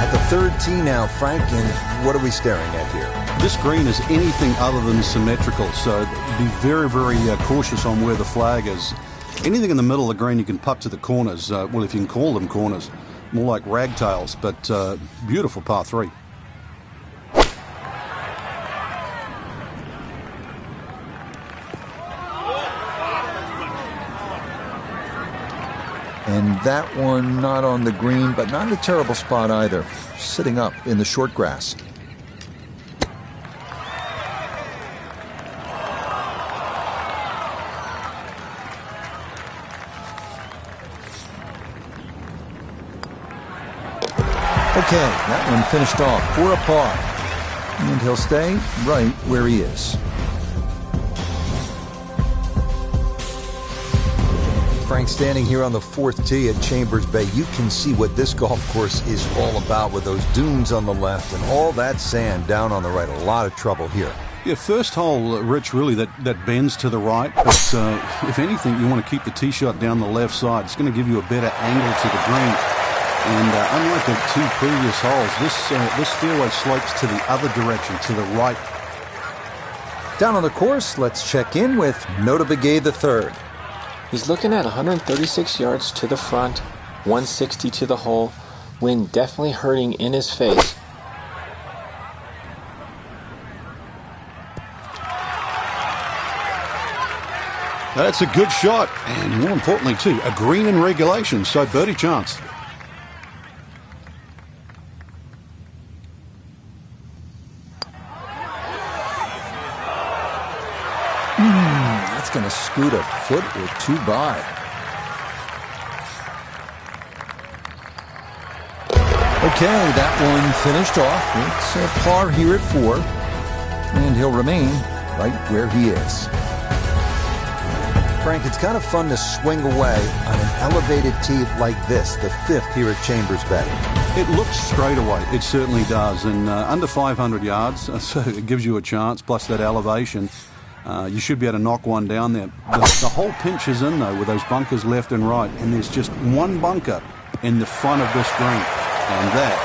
S1: At the third tee now, Frank, and what are we staring at here?
S2: This green is anything other than symmetrical, so be very, very cautious on where the flag is. Anything in the middle of the green you can putt to the corners, well, if you can call them corners, more like ragtails, but beautiful par 3.
S1: And that one not on the green, but not in a terrible spot either, sitting up in the short grass. Okay, that one finished off for a par. And he'll stay right where he is. Frank, standing here on the fourth tee at Chambers Bay, you can see what this golf course is all about with those dunes on the left and all that sand down on the right. A lot of trouble here.
S2: Yeah, first hole, Rich, really that bends to the right. But if anything, you want to keep the tee shot down the left side. It's going to give you a better angle to the green. And unlike the 2 previous holes, this fairway slopes to the other direction, to the right.
S1: Down on the course, let's check in with Nota Begay III.
S3: He's looking at 136 yards to the front, 160 to the hole. Wind definitely hurting in his face.
S2: That's a good shot, and more importantly too, a green in regulation, so birdie chance.
S1: That's going to scoot a foot or 2 by. Okay, that one finished off. It's a par here at 4, and he'll remain right where he is. Frank, it's kind of fun to swing away on an elevated tee like this, the 5th here at Chambers Bay.
S2: It looks straight away. It certainly does, and under 500 yards, so it gives you a chance, plus that elevation. You should be able to knock one down there. The whole pinch is in, though, with those bunkers left and right, and there's just one bunker in the front of this green, and that,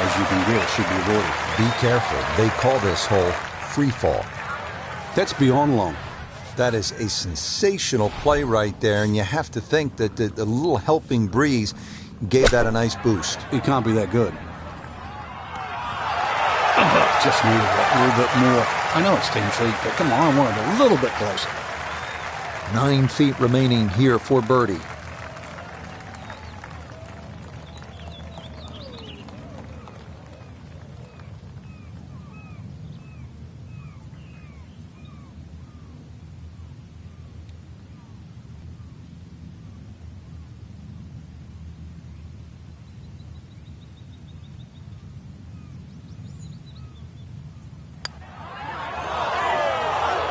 S2: as you can guess, should be avoided.
S1: Be careful. They call this hole free fall.
S2: That's beyond long.
S1: That is a sensational play right there, and you have to think that the little helping breeze gave that a nice boost.
S2: It can't be that good. Just needed that little bit more. I know it's 10 feet, but come on, I want it a little bit closer.
S1: 9 feet remaining here for birdie.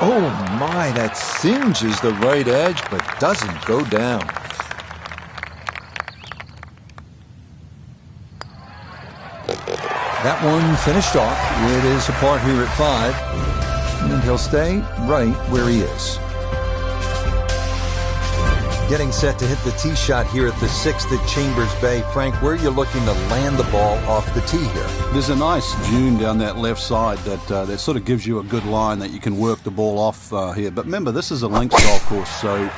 S1: Oh my, that singes the right edge, but doesn't go down. That one finished off. It is a par here at 5. And he'll stay right where he is. Getting set to hit the tee shot here at the 6th at Chambers Bay. Frank, where are you looking to land the ball off the tee here?
S2: There's a nice dune down that left side that sort of gives you a good line that you can work the ball off here. But remember, this is a links golf course, so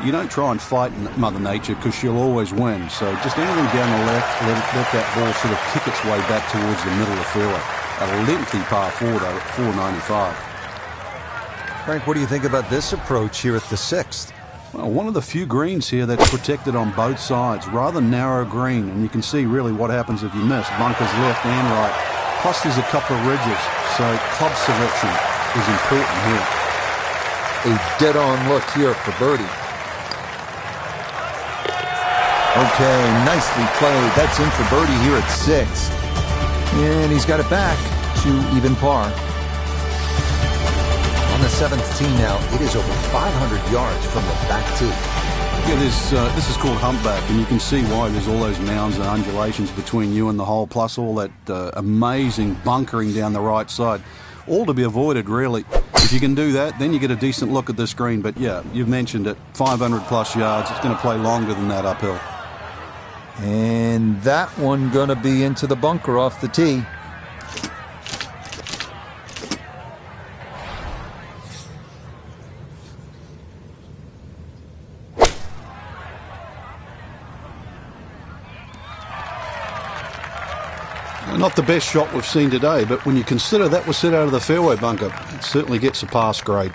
S2: you don't try and fight Mother Nature because she'll always win. So just anything down the left, let that ball sort of kick its way back towards the middle of the fairway. A lengthy par 4 though at 495.
S1: Frank, what do you think about this approach here at the 6th?
S2: Well, one of the few greens here that's protected on both sides. Rather narrow green, and you can see really what happens if you miss. Bunkers left and right. Plus there's a couple of ridges, so club selection is important here.
S1: A dead-on look here for birdie. Okay, nicely played. That's in for birdie here at 6. And he's got it back to even par. On the 7th tee now, it is over 500 yards from the back tee.
S2: Yeah, this is called humpback, and you can see why there's all those mounds and undulations between you and the hole, plus all that amazing bunkering down the right side. All to be avoided, really. If you can do that, then you get a decent look at this green. But yeah, you've mentioned it, 500 plus yards. It's going to play longer than that uphill.
S1: And that one going to be into the bunker off the tee.
S2: Not the best shot we've seen today, but when you consider that was set out of the fairway bunker, it certainly gets a pass grade.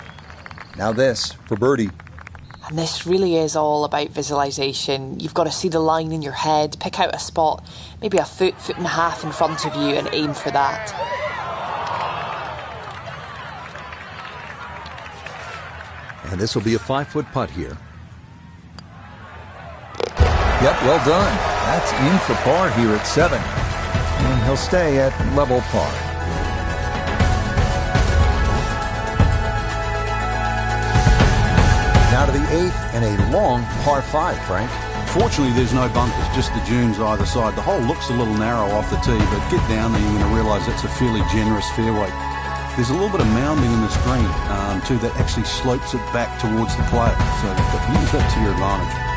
S1: Now this for birdie.
S4: And this really is all about visualisation. You've got to see the line in your head, pick out a spot, maybe a foot and a half in front of you, and aim for that.
S1: And this will be a 5-foot putt here. Yep, well done. That's in for par here at 7. And he'll stay at level par. Now to the 8th and a long par 5, Frank.
S2: Fortunately, there's no bunkers, just the dunes either side. The hole looks a little narrow off the tee, but get down there, you're going to realise that's a fairly generous fairway. There's a little bit of mounding in this green, too, that actually slopes it back towards the player. So use that to your advantage.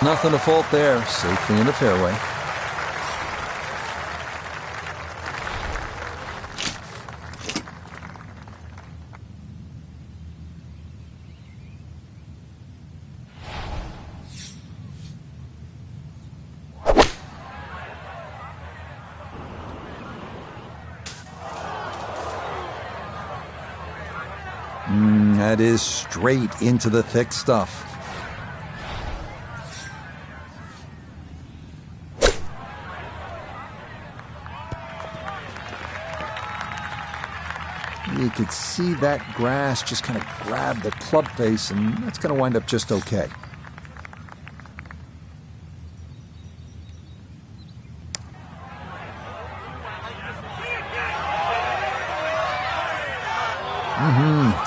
S1: Nothing to fault there. Safely in the fairway. That is straight into the thick stuff. You could see that grass just kind of grab the club face, and that's going to wind up just okay.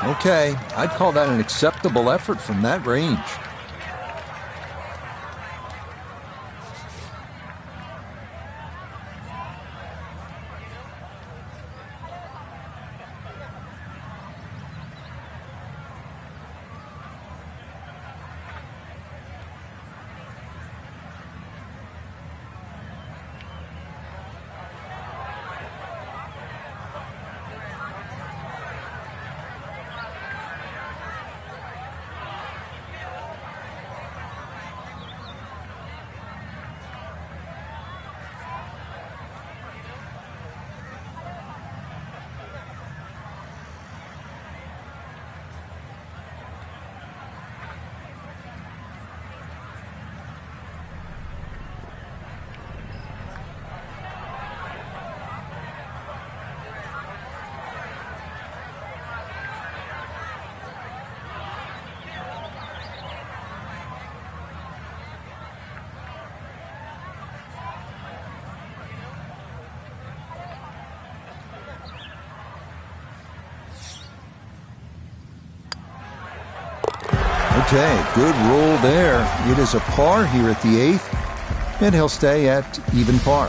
S1: Okay, I'd call that an acceptable effort from that range. Okay, good roll there. It is a par here at the 8th, and he'll stay at even par.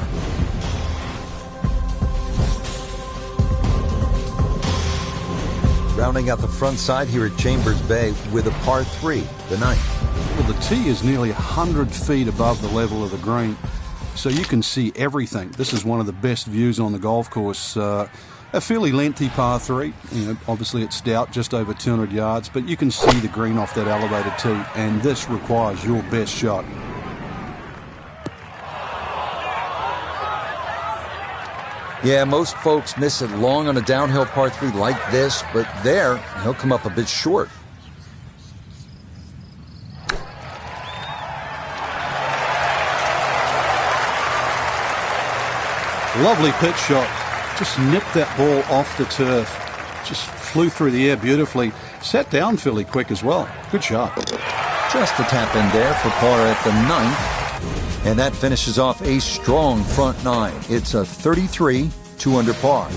S1: Rounding out the front side here at Chambers Bay with a par 3, the 9th.
S2: Well, the tee is nearly 100 feet above the level of the green, so you can see everything. This is one of the best views on the golf course. A fairly lengthy par 3. Obviously it's stout, just over 200 yards, but you can see the green off that elevated tee, and this requires your best shot.
S1: Yeah, most folks miss it long on a downhill par 3 like this, but there, he'll come up a bit short.
S2: Lovely pitch shot. Just nipped that ball off the turf. Just flew through the air beautifully. Sat down fairly quick as well. Good shot.
S1: Just a tap in there for par at the 9th. And that finishes off a strong front 9. It's a 33, 2 under par.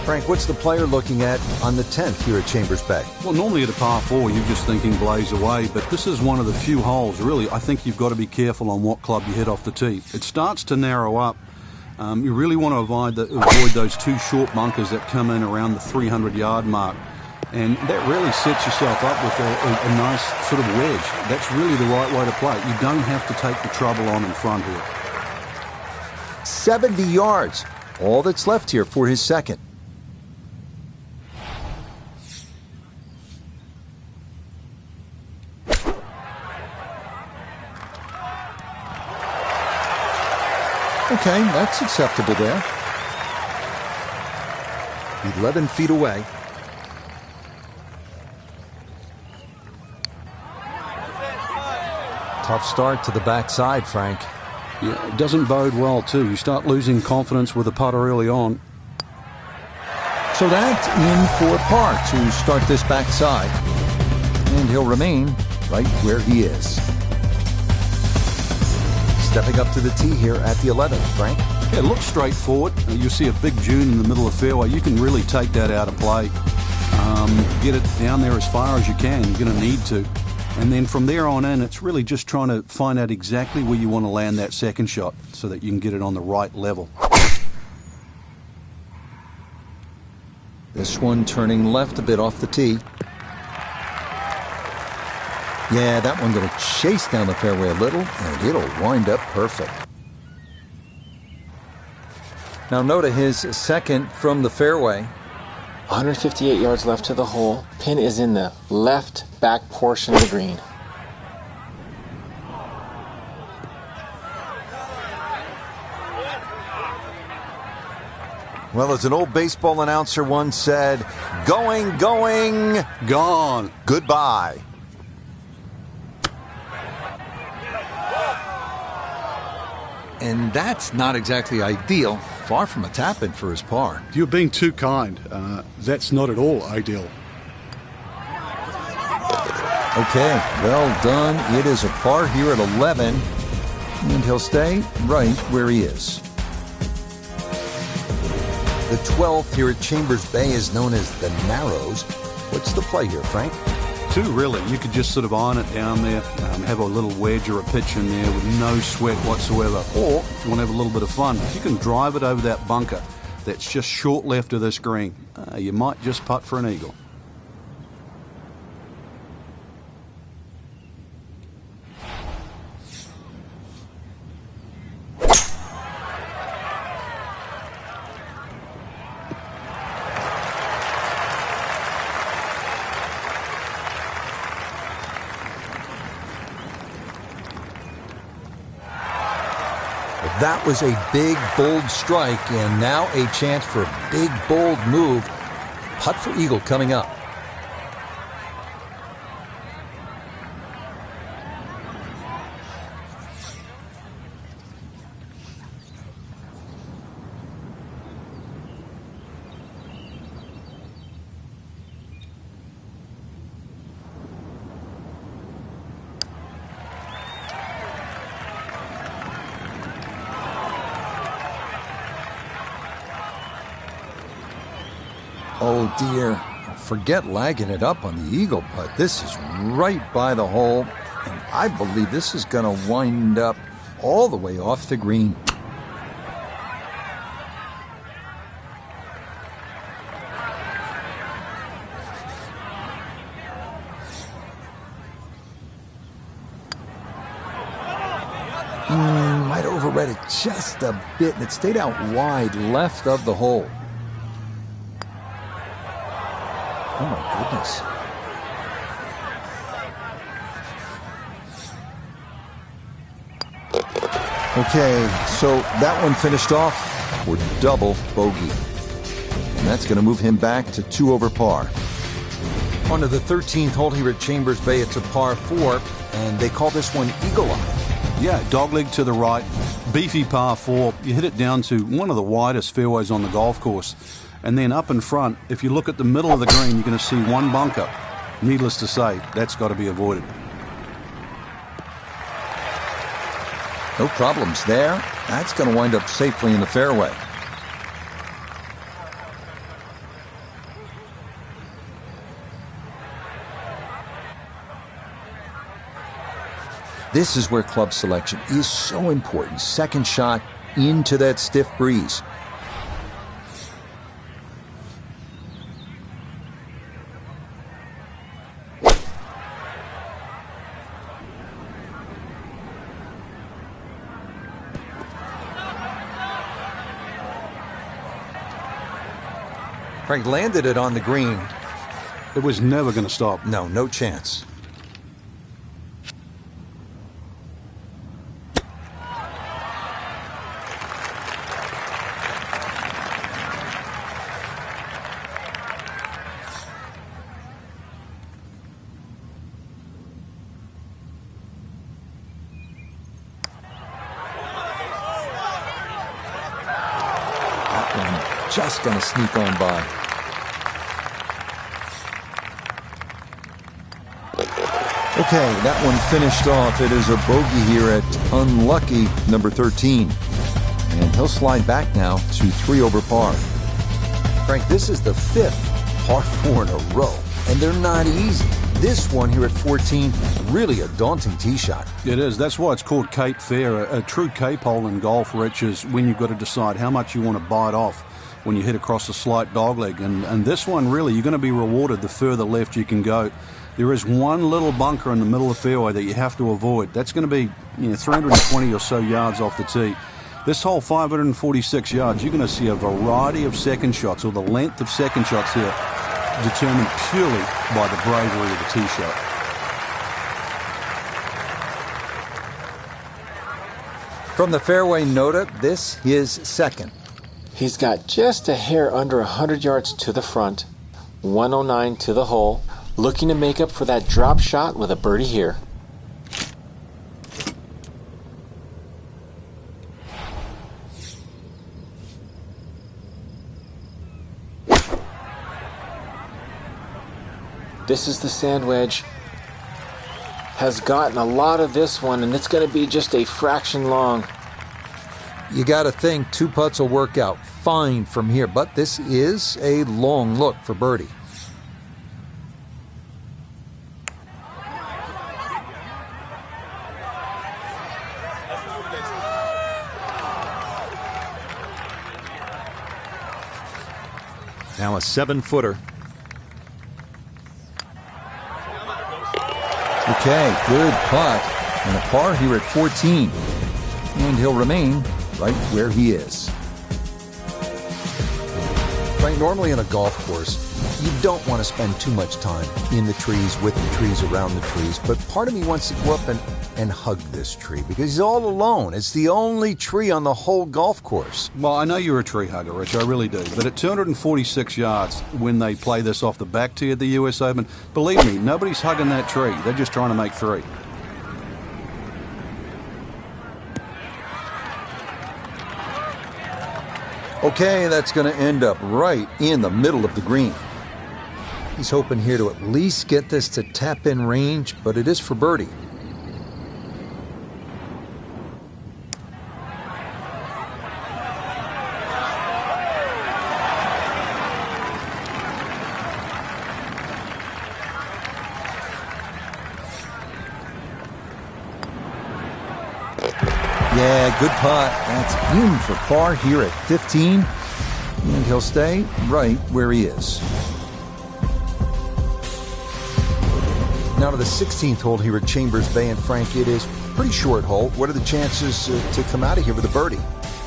S1: Frank, what's the player looking at on the 10th here at Chambers Bay?
S2: Well, normally at a par 4, you're just thinking blaze away, but this is one of the few holes, really, I think you've got to be careful on what club you hit off the tee. It starts to narrow up. You really want to avoid those 2 short bunkers that come in around the 300-yard mark. And that really sets yourself up with a nice sort of wedge. That's really the right way to play it. You don't have to take the trouble on in front here.
S1: 70 yards. All that's left here for his second. Okay, that's acceptable there. 11 feet away. Tough start to the backside, Frank.
S2: Yeah, it doesn't bode well, too. You start losing confidence with the putter early on.
S1: So that's in for par to start this backside. And he'll remain right where he is. Stepping up to the tee here at the 11th, Frank.
S2: Yeah, it looks straightforward. You see a big dune in the middle of the fairway. You can really take that out of play. Get it down there as far as you can. You're going to need to. And then from there on in, it's really just trying to find out exactly where you want to land that second shot so that you can get it on the right level.
S1: This one turning left a bit off the tee. Yeah, that one going to chase down the fairway a little, and it'll wind up perfect. Now Noda, his second from the fairway.
S3: 158 yards left to the hole. Pin is in the left back portion of the green.
S1: Well, as an old baseball announcer once said, going, going,
S2: gone,
S1: goodbye. And that's not exactly ideal. Far from a tap-in for his par.
S2: You're being too kind. That's not at all ideal.
S1: Okay, well done. It is a par here at 11. And he'll stay right where he is. The 12th here at Chambers Bay is known as the Narrows. What's the play here, Frank?
S2: 2, really. You could just sort of iron it down there, have a little wedge or a pitch in there with no sweat whatsoever. Or, if you want to have a little bit of fun, if you can drive it over that bunker that's just short left of this green, you might just putt for an eagle.
S1: That was a big, bold strike, and now a chance for a big, bold move. Putt for eagle coming up. Oh dear, forget lagging it up on the eagle putt. This is right by the hole, and I believe this is going to wind up all the way off the green. Might overread it just a bit, and it stayed out wide left of the hole. Oh my goodness. Okay, so that one finished off for double bogey. And that's going to move him back to 2 over par. On to the 13th hole here at Chambers Bay. It's a par 4, and they call this one Eagle Eye.
S2: Yeah, dogleg to the right, beefy par 4. You hit it down to one of the widest fairways on the golf course. And then up in front, if you look at the middle of the green, you're going to see one bunker. Needless to say, that's got to be avoided.
S1: No problems there. That's going to wind up safely in the fairway. This is where club selection is so important. Second shot into that stiff breeze. Frank landed it on the green.
S2: It was never going to stop.
S1: No chance. Just going to sneak on by. Okay, that one finished off. It is a bogey here at unlucky number 13. And he'll slide back now to 3 over par. Frank, this is the 5th par 4 in a row, and they're not easy. This one here at 14, really a daunting tee shot.
S2: It is. That's why it's called Cape Fair. A true Cape hole in golf, Rich, is when you've got to decide how much you want to bite off when you hit across a slight dogleg. And this one, really, you're going to be rewarded the further left you can go. There is one little bunker in the middle of the fairway that you have to avoid. That's going to be 320 or so yards off the tee. This hole, 546 yards, you're going to see a variety of second shots, or the length of second shots here, determined purely by the bravery of the tee shot.
S1: From the fairway nota, this is second.
S3: He's got just a hair under 100 yards to the front, 109 to the hole, looking to make up for that drop shot with a birdie here. This is the sand wedge. Has gotten a lot of this one, and it's going to be just a fraction long.
S1: You got to think 2 putts will work out fine from here, but this is a long look for birdie. Now a 7-footer. Okay, good putt. And a par here at 14. And he'll remain right where he is. Frank, normally in a golf course, you don't want to spend too much time in the trees, with the trees, around the trees. But part of me wants to go up and hug this tree because he's all alone. It's the only tree on the whole golf course.
S2: Well, I know you're a tree hugger, Rich, I really do. But at 246 yards, when they play this off the back tee at the US Open, believe me, nobody's hugging that tree. They're just trying to make 3.
S1: Okay, that's going to end up right in the middle of the green. He's hoping here to at least get this to tap-in range, but it is for birdie. Yeah, good putt. That's in for par here at 15. And he'll stay right where he is. Now to the 16th hole here at Chambers Bay. And Frank, it is a pretty short hole. What are the chances to come out of here with a birdie?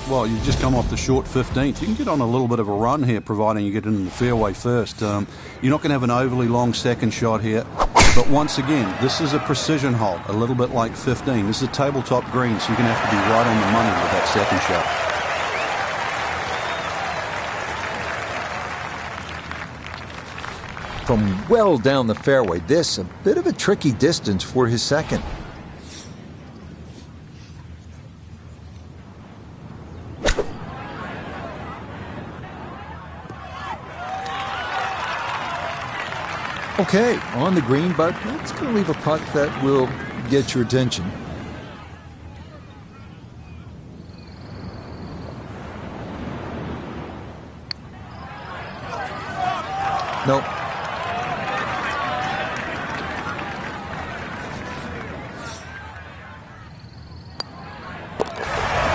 S2: Well, you just come off the short 15th. You can get on a little bit of a run here, providing you get in the fairway first. You're not going to have an overly long second shot here. But once again, this is a precision hole, a little bit like 15. This is a tabletop green, so you're going to have to be right on the money with that second shot.
S1: From well down the fairway, this a bit of a tricky distance for his second. Okay, on the green, but that's going to leave a putt that will get your attention. Nope.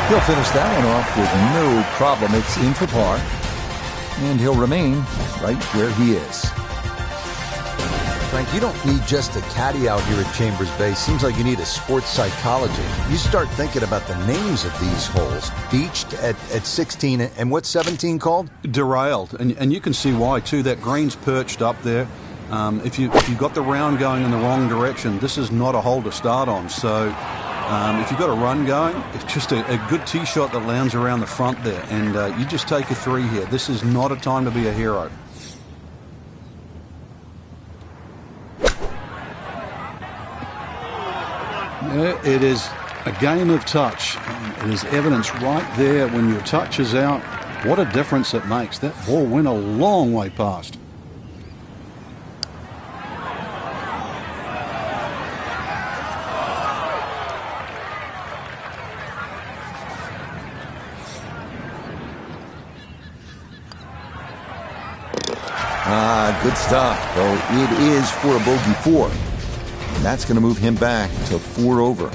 S1: He'll finish that one off with no problem. It's in for par, and he'll remain right where he is. Frank, you don't need just a caddy out here at Chambers Bay. Seems like you need a sports psychologist. You start thinking about the names of these holes. Beached at 16, and what's 17 called?
S2: Derailed, and you can see why too. That green's perched up there. If you've got the round going in the wrong direction, this is not a hole to start on. So if you've got a run going, it's just a good tee shot that lands around the front there, and you just take a 3 here. This is not a time to be a hero. It is a game of touch. It is evidence right there when your touch is out. What a difference it makes. That ball went a long way past.
S1: Good stop, though it is for a bogey 4. And that's going to move him back to 4 over.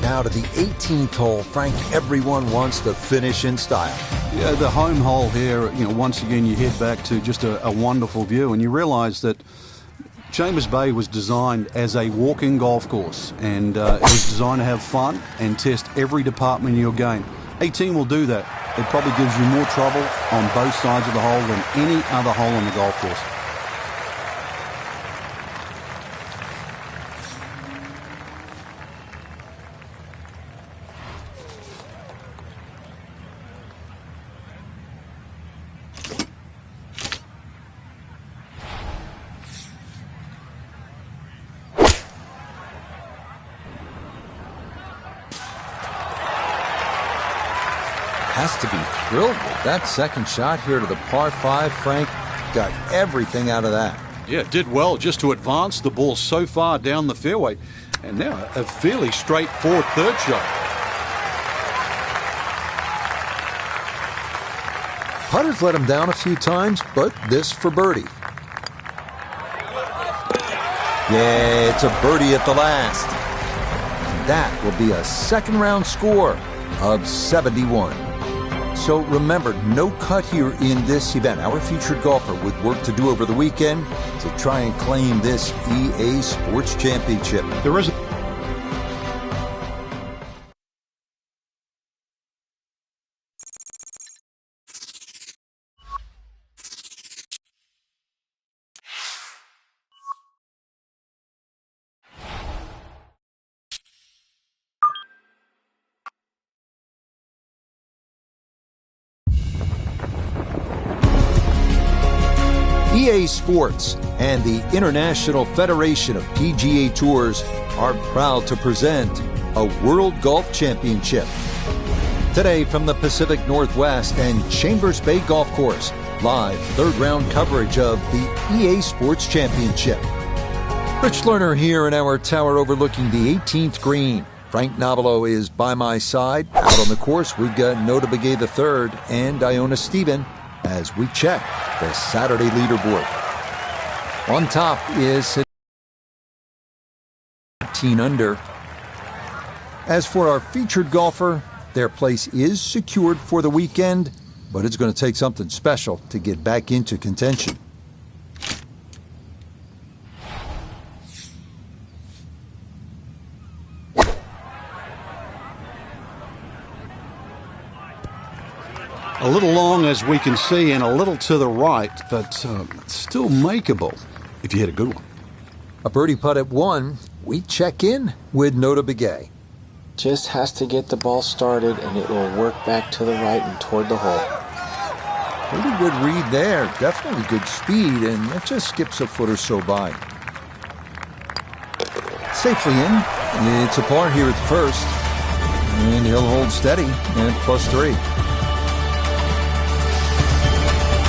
S1: Now to the 18th hole. Frank, everyone wants to finish in style.
S2: Yeah, the home hole here, once again you head back to just a wonderful view, and you realise that Chambers Bay was designed as a walking golf course, and it was designed to have fun and test every department in your game. 18 will do that. It probably gives you more trouble on both sides of the hole than any other hole on the golf course.
S1: Has to be thrilled with that second shot here to the par 5. Frank got everything out of that.
S2: Yeah, did well just to advance the ball so far down the fairway. And now a fairly straightforward third shot.
S1: Putter's let him down a few times, but this for birdie. Yeah, it's a birdie at the last. That will be a second round score of 71. So remember, no cut here in this event. Our featured golfer with work to do over the weekend to try and claim this EA Sports Championship.
S2: There is
S1: EA Sports and the International Federation of PGA Tours are proud to present a World Golf Championship. Today from the Pacific Northwest and Chambers Bay Golf Course, live third round coverage of the EA Sports Championship. Rich Lerner here in our tower overlooking the 18th green. Frank Nobilo is by my side. Out on the course, we've got Nota Begay III and Iona Stephen as we check the Saturday leaderboard. On top is 13 under. As for our featured golfer, their place is secured for the weekend, but it's going to take something special to get back into contention.
S2: A little long, as we can see, and a little to the right, but still makeable if you hit a good one.
S1: A birdie putt at 1. We check in with Nota Begay.
S3: Just has to get the ball started and it will work back to the right and toward the hole.
S1: Pretty good read there. Definitely good speed, and it just skips a foot or so by. Safely in. It's a par here at first. And he'll hold steady at +3.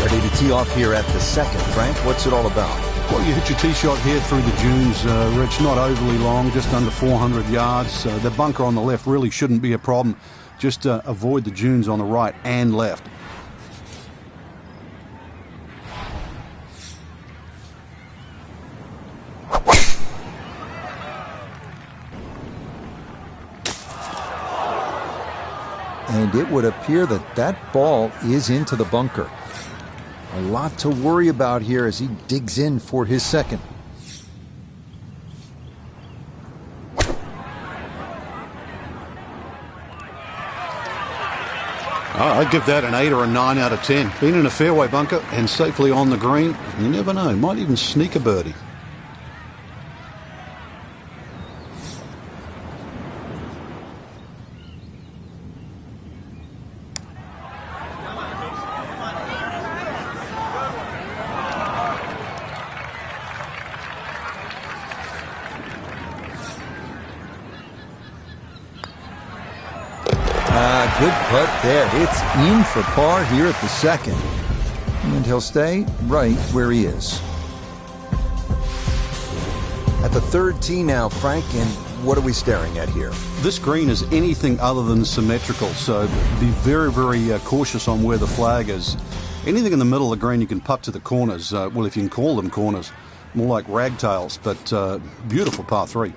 S1: Ready to tee off here at the second. Frank, what's it all about?
S2: Well, you hit your tee shot here through the dunes, Rich, not overly long, just under 400 yards. The bunker on the left really shouldn't be a problem. Just avoid the dunes on the right and left.
S1: And it would appear that that ball is into the bunker. A lot to worry about here as he digs in for his second.
S2: I'd give that an 8 or a 9 out of 10. Been in a fairway bunker and safely on the green. You never know, might even sneak a birdie.
S1: Good putt there. It's in for par here at the second. And he'll stay right where he is. At the third tee now, Frank, and what are we staring at here?
S2: This green is anything other than symmetrical, so be very, very cautious on where the flag is. Anything in the middle of the green you can putt to the corners. Well, if you can call them corners. More like ragtails, but beautiful par 3.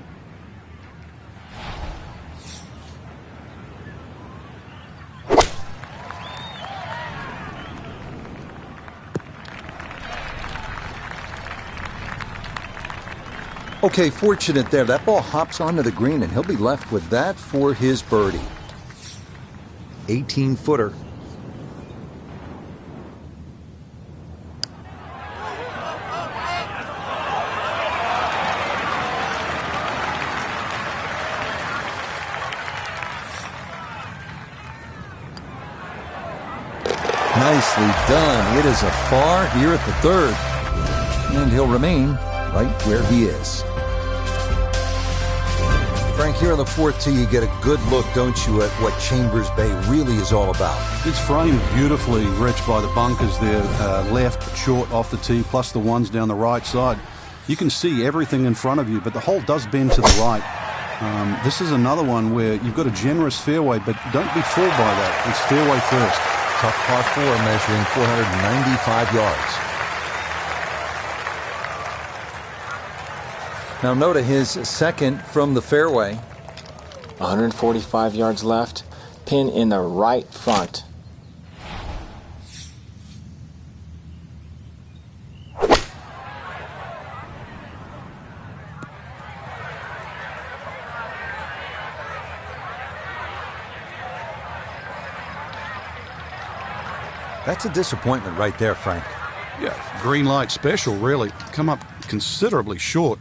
S1: Okay, fortunate there. That ball hops onto the green, and he'll be left with that for his birdie. 18-footer. Nicely done. It is a par here at the third. And he'll remain right where he is. Frank, here on the fourth tee, you get a good look, don't you, at what Chambers Bay really is all about.
S2: It's framed beautifully, Rich, by the bunkers there, left, short, off the tee, plus the ones down the right side. You can see everything in front of you, but the hole does bend to the right. This is another one where you've got a generous fairway, but don't be fooled by that. It's fairway first.
S1: Tough par 4 measuring 495 yards. Now Nota his second from the fairway.
S3: 145 yards left. Pin in the right front.
S1: That's a disappointment right there, Frank.
S2: Yeah, green light special, really. Come up considerably short.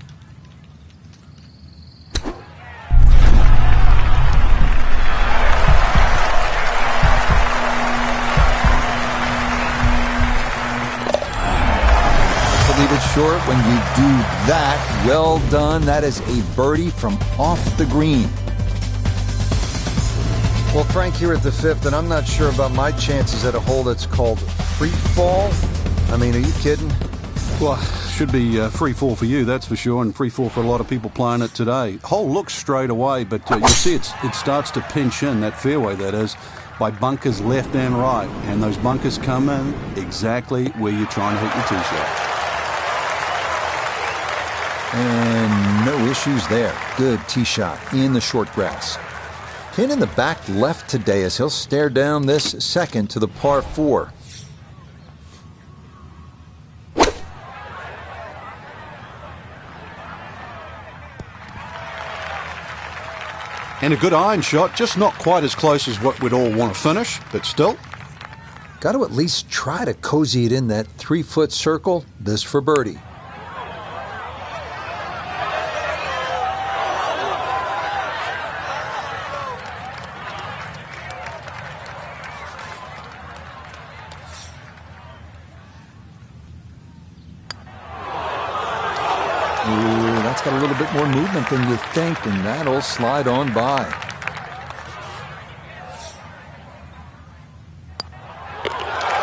S1: Short when you do that. Well done. That is a birdie from off the green. Well, Frank, here at the fifth, and I'm not sure about my chances at a hole that's called free fall. I mean, are you kidding?
S2: Well, should be free fall for you, that's for sure, and free fall for a lot of people playing it today. Hole looks straight away, but you'll see it starts to pinch in, that fairway, that is, by bunkers left and right. And those bunkers come in exactly where you're trying to hit your tee shot.
S1: And no issues there. Good tee shot in the short grass. Pin in the back left today as he'll stare down this second to the par 4.
S2: And a good iron shot, just not quite as close as what we'd all want to finish, but still.
S1: Got to at least try to cozy it in that 3-foot circle. This for birdie. Ooh, that's got a little bit more movement than you think, and that'll slide on by.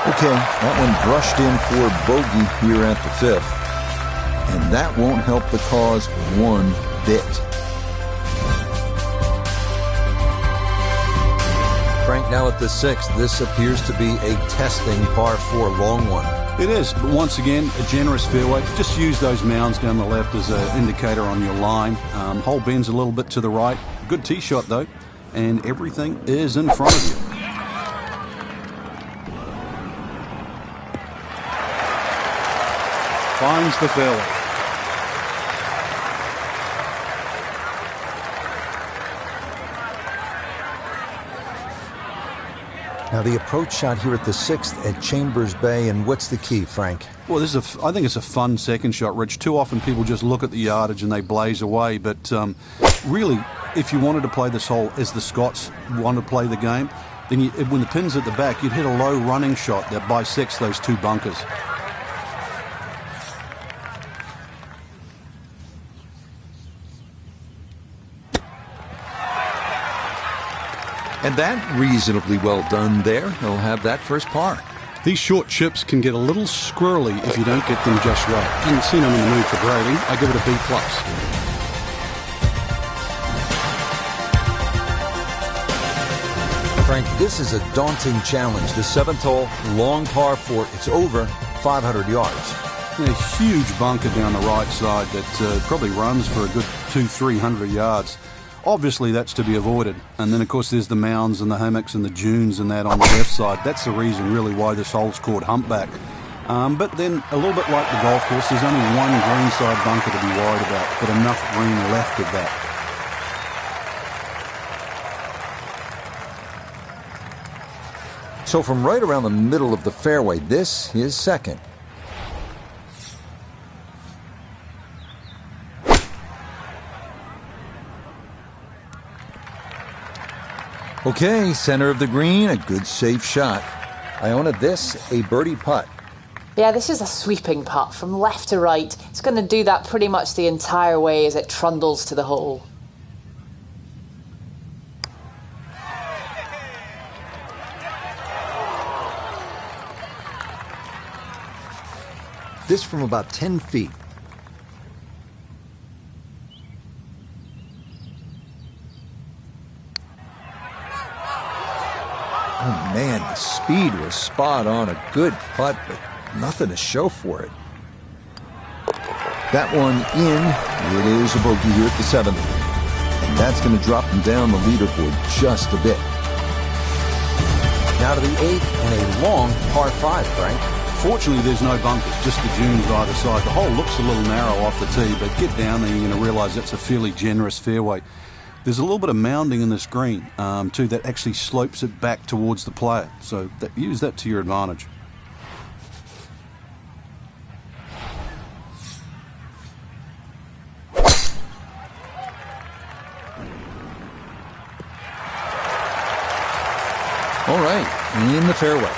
S1: Okay, that one brushed in for bogey here at the 5th. And that won't help the cause one bit. Frank, now at the 6th, this appears to be a testing par 4 long one.
S2: It is, but once again, a generous fairway. Just use those mounds down the left as an indicator on your line. Hole bends a little bit to the right. Good tee shot, though, and everything is in front of you. Finds the fairway.
S1: Now the approach shot here at the 6th at Chambers Bay, and what's the key, Frank?
S2: Well, I think it's a fun second shot, Rich. Too often people just look at the yardage and they blaze away, but really, if you wanted to play this hole as the Scots want to play the game, then when the pin's at the back, you'd hit a low running shot that bisects those two bunkers.
S1: And that reasonably well done there. He'll have that first par.
S2: These short chips can get a little squirrely if you don't get them just right. And seeing I'm in the mood for grading, I give it a B+.
S1: Frank, this is a daunting challenge. The 7th hole, long par 4. It's over 500 yards.
S2: A huge bunker down the right side that probably runs for a good 200-300 yards. Obviously, that's to be avoided. And then, of course, there's the mounds and the hammocks and the dunes and that on the left side. That's the reason, really, why this hole's called Humpback. But then, a little bit like the golf course, there's only one greenside bunker to be worried about, but enough green left of that.
S1: So from right around the middle of the fairway, this is second. Okay, center of the green, a good safe shot. Iona, this a birdie putt.
S4: Yeah, this is a sweeping putt from left to right. It's going to do that pretty much the entire way as it trundles to the hole.
S1: This from about 10 feet. Oh man, the speed was spot on. A good putt, but nothing to show for it. That one in. It is a bogey here at the 7th. And that's going to drop him down the leaderboard just a bit. Now to the 8th and a long par 5, Frank.
S2: Fortunately, there's no bunkers, just the dunes either side. The hole looks a little narrow off the tee, but get down there, you're going to realise that's a fairly generous fairway. There's a little bit of mounding in this green, too, that actually slopes it back towards the player. So use that to your advantage.
S1: All right, in the fairway.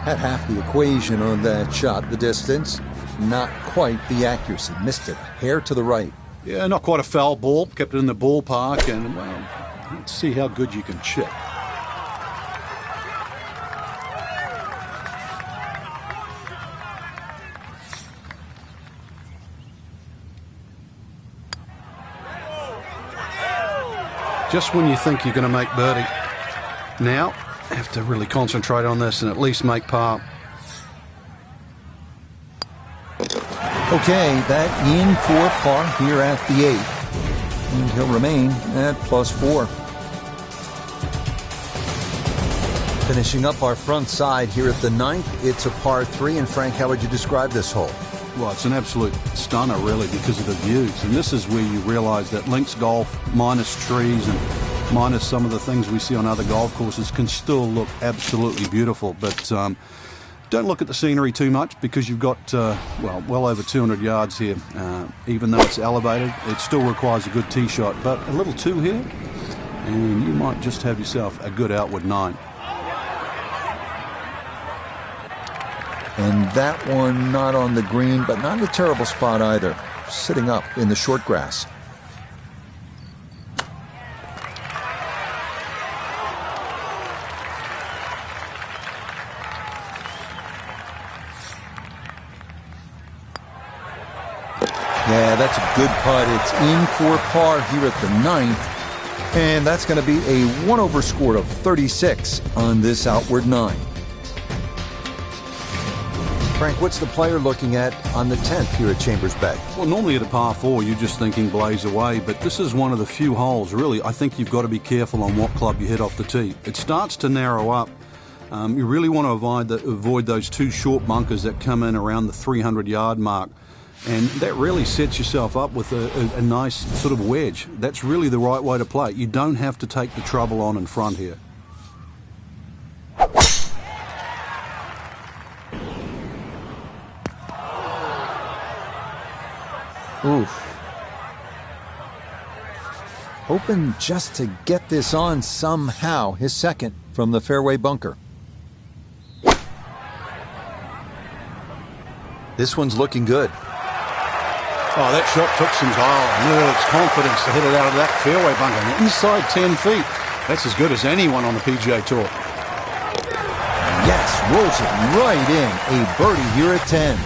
S1: Had half the equation on that shot, the distance. Not quite the accuracy. Missed it a hair to the right.
S2: Yeah, not quite a foul ball. Kept it in the ballpark, and, well, let's see how good you can chip. just when you think you're going to make birdie. Now, have to really concentrate on this and at least make par.
S1: Okay, that in for par here at the 8th. And he'll remain at +4. Finishing up our front side here at the 9th, it's a par 3. And Frank, how would you describe this hole?
S2: Well, it's an absolute stunner, really, because of the views. And this is where you realize that links golf, minus trees and minus some of the things we see on other golf courses, can still look absolutely beautiful. But don't look at the scenery too much, because you've got, well over 200 yards here. Even though it's elevated, it still requires a good tee shot. But a little 2 here, and you might just have yourself a good outward 9.
S1: And that one not on the green, but not in a terrible spot either. Sitting up in the short grass. Yeah, that's a good putt. It's in for par here at the 9th. And that's going to be a 1-over score of 36 on this outward 9. Frank, what's the player looking at on the 10th here at Chambers Bay?
S2: Well, normally at a par 4, you're just thinking blaze away, but this is one of the few holes, really, I think you've got to be careful on what club you hit off the tee. It starts to narrow up. You really want to avoid those 2 short bunkers that come in around the 300-yard mark, and that really sets yourself up with a nice sort of wedge. That's really the right way to play. You don't have to take the trouble on in front here.
S1: Oof. Hoping just to get this on somehow. His second from the fairway bunker. This one's looking good.
S2: Oh, that shot took some nerves, confidence to hit it out of that fairway bunker. And inside 10 feet. That's as good as anyone on the PGA Tour.
S1: Yes, rolls it right in. A birdie here at 10.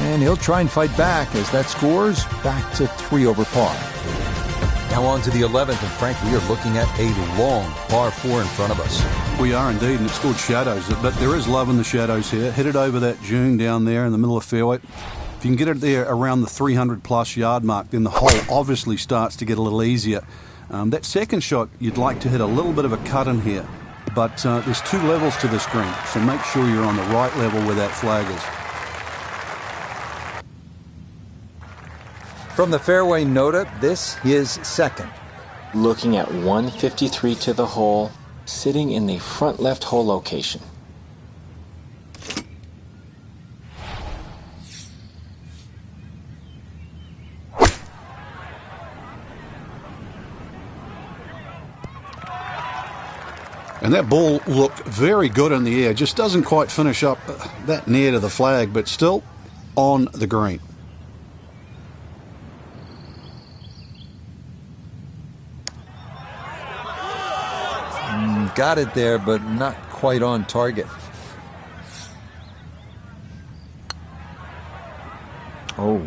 S1: And he'll try and fight back as that scores back to 3 over par. Now on to the 11th, and Frank, we are looking at a long par 4 in front of us.
S2: We are indeed, and it's called shadows, but there is love in the shadows here. Hit it over that dune down there in the middle of fairway. If you can get it there around the 300-plus yard mark, then the hole obviously starts to get a little easier. That second shot, you'd like to hit a little bit of a cut in here, but there's 2 levels to this green, so make sure you're on the right level where that flag is.
S1: From the fairway nota, this is second.
S3: Looking at 153 to the hole, sitting in the front left hole location.
S2: And that ball looked very good in the air. Just doesn't quite finish up that near to the flag, but still on the green.
S1: Got it there, but not quite on target. Oh.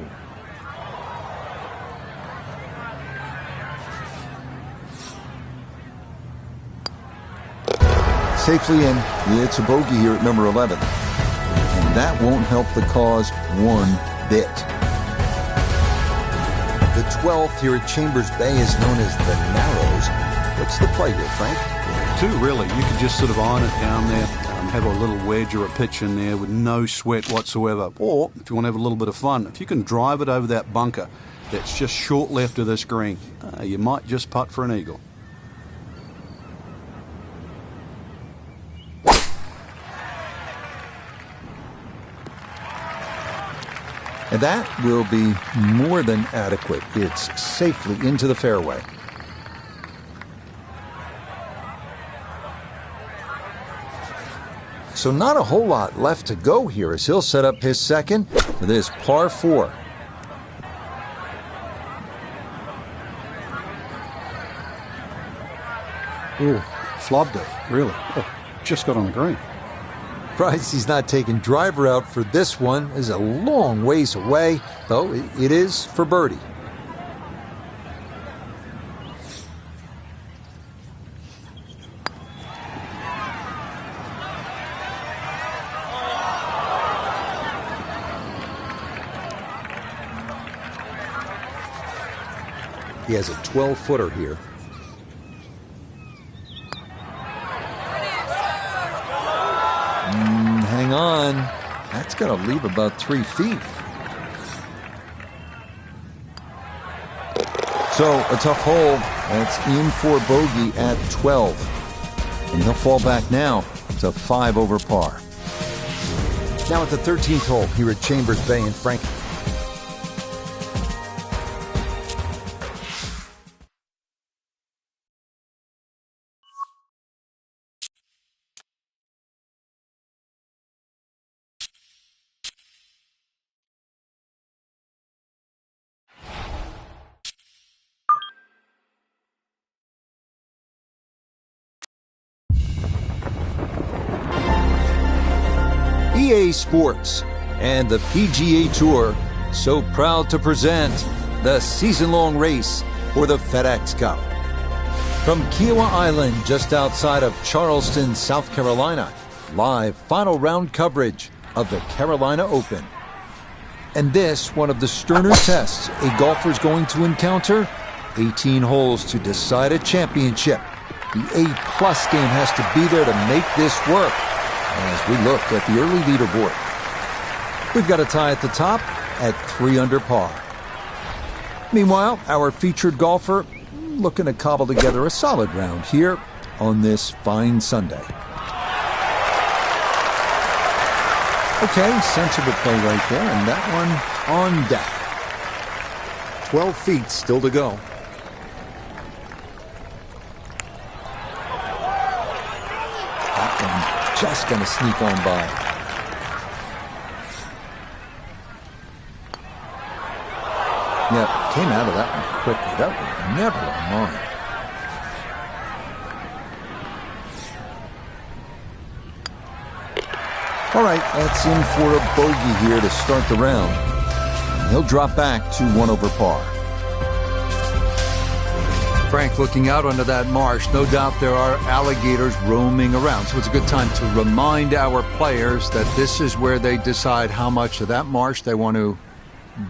S1: Safely in. It's a bogey here at number 11. And that won't help the cause one bit. The 12th here at Chambers Bay is known as the Narrows. What's the play here, Frank?
S2: 2, really. You could just sort of iron it down there, have a little wedge or a pitch in there with no sweat whatsoever. Or, if you want to have a little bit of fun, if you can drive it over that bunker that's just short left of this green, you might just putt for an eagle.
S1: And that will be more than adequate. It's safely into the fairway. So not a whole lot left to go here as he'll set up his second for this par 4.
S2: Ooh, flubbed it, really. Oh, just got on the green.
S1: Surprised he's not taking driver out for this one. Is a long ways away, though it is for birdie. He has a 12-footer here. Hang on. That's going to leave about 3 feet. So, a tough hole. That's in for bogey at 12. And he'll fall back now to 5 over par. Now at the 13th hole here at Chambers Bay in Franklin. EA Sports and the PGA Tour so proud to present the season-long race for the FedEx Cup. From Kiowa Island, just outside of Charleston, South Carolina, live final round coverage of the Carolina Open. And this, one of the sterner tests a golfer's going to encounter, 18 holes to decide a championship. The A-plus game has to be there to make this work. As we look at the early leaderboard, we've got a tie at the top at 3 under par. Meanwhile, our featured golfer looking to cobble together a solid round here on this fine Sunday. Okay, sensible play right there, and that one on deck. 12 feet still to go. Just going to sneak on by. Yeah, came out of that one quickly. That was never a mine. All right, that's in for a bogey here to start the round. He'll drop back to 1 over par. Frank, looking out onto that marsh, no doubt there are alligators roaming around. So it's a good time to remind our players that this is where they decide how much of that marsh they want to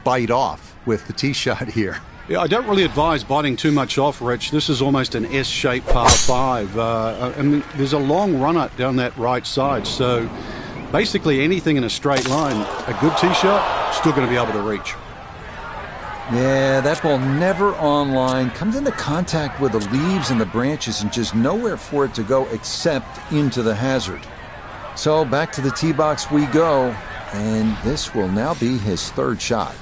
S1: bite off with the tee shot here.
S2: Yeah, I don't really advise biting too much off, Rich. This is almost an S-shaped par 5. I mean, there's a long run-up down that right side. So basically anything in a straight line, a good tee shot, still going to be able to reach.
S1: Yeah, that ball never on line, comes into contact with the leaves and the branches and just nowhere for it to go except into the hazard. So back to the tee box we go, and this will now be his 3rd shot.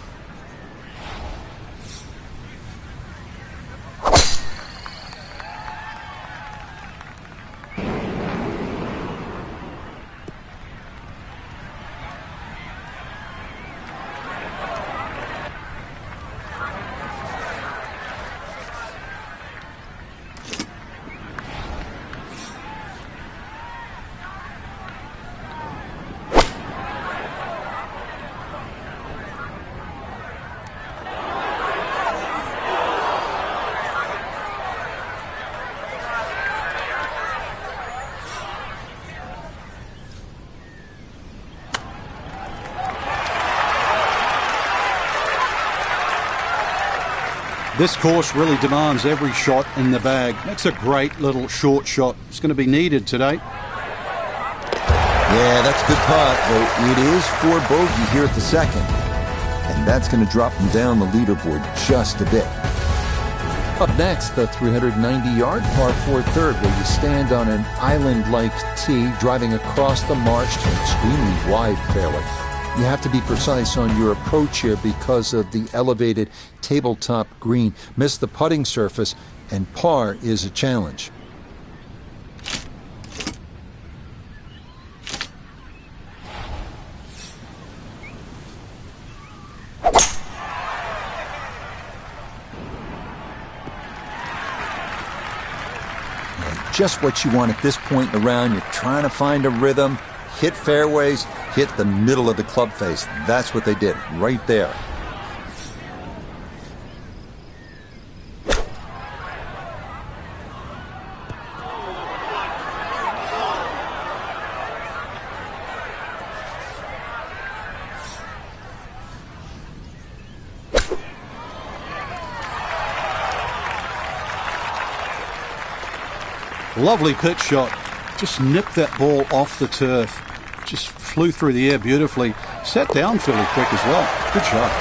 S2: This course really demands every shot in the bag. That's a great little short shot. It's going to be needed today.
S1: Yeah, that's a good putt, though it is for bogey here at the 2nd. And that's going to drop him down the leaderboard just a bit. Up next, the 390-yard par 4 3rd, where you stand on an island-like tee driving across the marsh to an extremely wide fairway. You have to be precise on your approach here because of the elevated tabletop green. Miss the putting surface, and par is a challenge. Just what you want at this point in the round. You're trying to find a rhythm, hit fairways, hit the middle of the club face. That's what they did right there.
S2: Lovely pitch shot. Just nipped that ball off the turf. Just flew through the air beautifully. Sat down fairly quick as well. Good shot.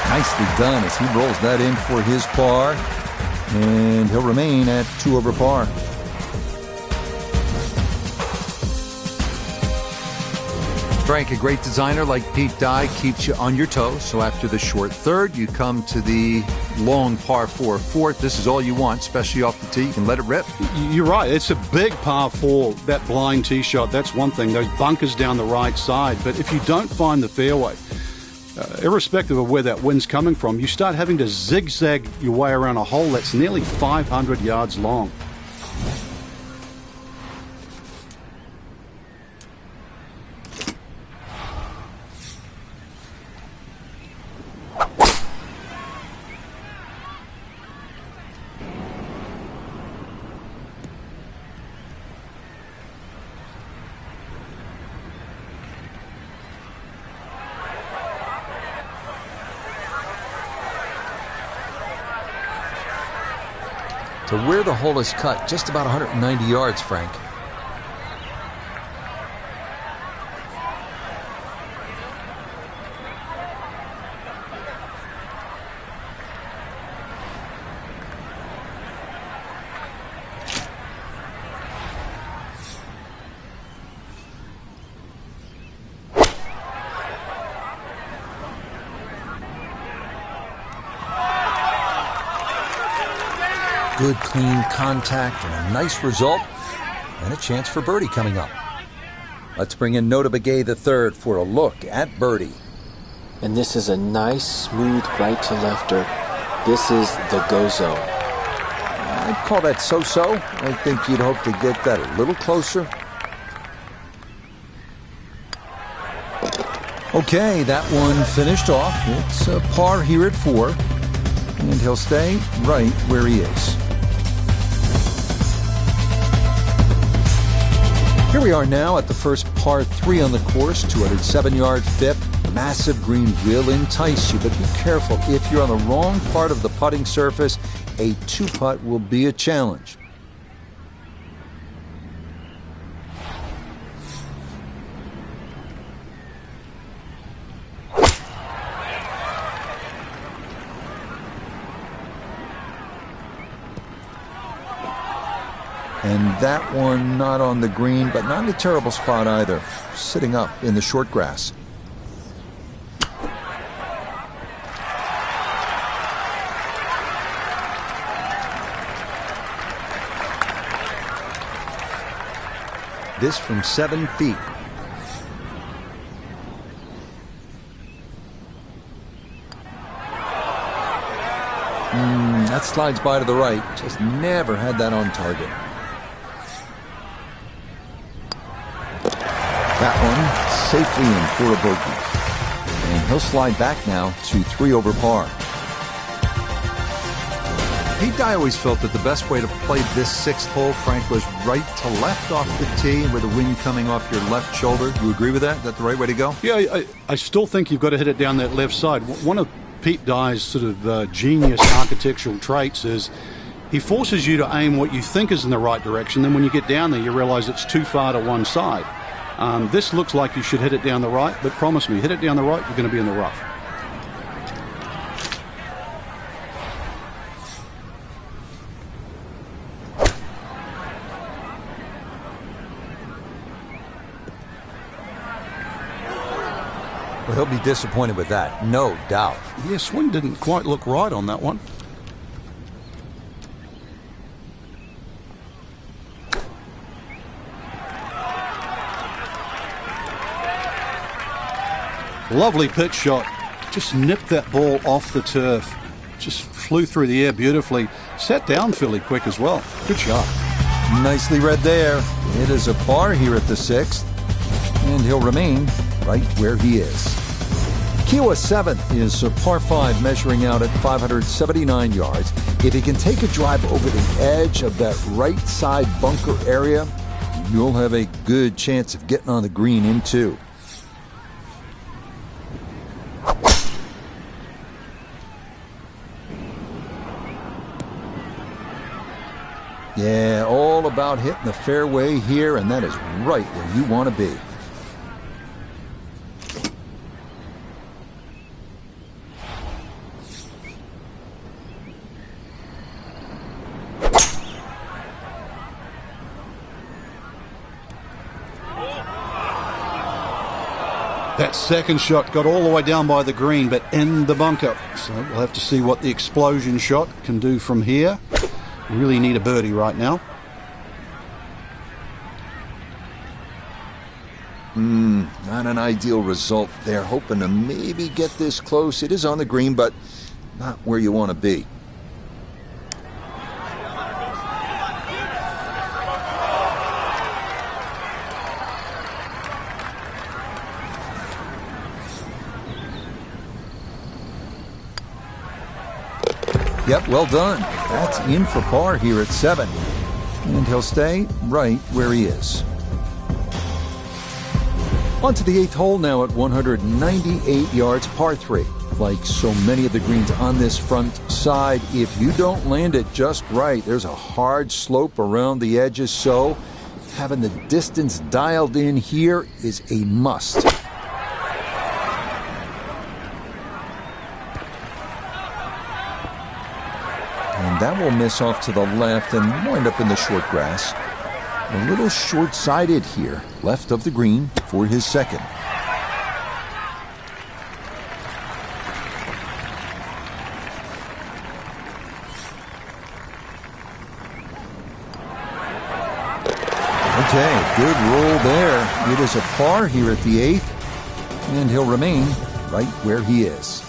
S1: Nicely done as he rolls that in for his par. And he'll remain at 2 over par. Frank, a great designer like Pete Dye keeps you on your toes. So after the short third, you come to the long par 4 fourth. This is all you want, especially off the tee. You can let it rip.
S2: You're right. It's a big par 4, that blind tee shot. That's one thing. Those bunkers down the right side. But if you don't find the fairway, irrespective of where that wind's coming from, you start having to zigzag your way around a hole that's nearly 500 yards long.
S1: To where the hole is cut, just about 190 yards, Frank. Good, clean contact and a nice result, and a chance for birdie coming up. Let's bring in Nota Begay III for a look at birdie.
S3: And this is a nice, smooth right to lefter. This is the go zone.
S1: I'd call that so-so. I think you'd hope to get that a little closer. Okay, that one finished off. It's a par here at 4, and he'll stay right where he is. Here we are now at the first par 3 on the course, 207-yard fifth. Massive green will entice you, but be careful. If you're on the wrong part of the putting surface, a 2-putt will be a challenge. And that one not on the green, but not in a terrible spot either. Sitting up in the short grass. This from 7 feet. That slides by to the right. Just never had that on target. That one safely in for a bogey. And he'll slide back now to 3 over par. Pete Dye always felt that the best way to play this 6th hole, Frank, was right to left off the tee with the wind coming off your left shoulder. You agree with that? Is that the right way to go?
S2: Yeah, I still think you've got to hit it down that left side. One of Pete Dye's sort of genius architectural traits is he forces you to aim what you think is in the right direction. Then when you get down there, you realize it's too far to one side. This looks like you should hit it down the right, but promise me, hit it down the right, you're going to be in the rough.
S1: Well, he'll be disappointed with that, no doubt.
S2: Yeah, swing didn't quite look right on that one. Lovely pitch shot. Just nipped that ball off the turf. Just flew through the air beautifully. Sat down fairly quick as well. Good shot.
S1: Nicely read there. It is a par here at the 6th, and he'll remain right where he is. Kiowa 7th is a par 5 measuring out at 579 yards. If he can take a drive over the edge of that right side bunker area, you'll have a good chance of getting on the green in 2. Yeah, all about hitting the fairway here, and that is right where you want to be.
S2: That second shot got all the way down by the green, but in the bunker. So we'll have to see what the explosion shot can do from here. Really need a birdie right now.
S1: Not an ideal result there. Hoping to maybe get this close. It is on the green, but not where you want to be. Yep, well done. That's in for par here at 7. And he'll stay right where he is. On to the 8th hole now at 198 yards, par 3. Like so many of the greens on this front side, if you don't land it just right, there's a hard slope around the edges, so having the distance dialed in here is a must. And that will miss off to the left and wind up in the short grass. A little short-sided here, left of the green for his second. Okay, good roll there. It is a par here at the 8th, and he'll remain right where he is.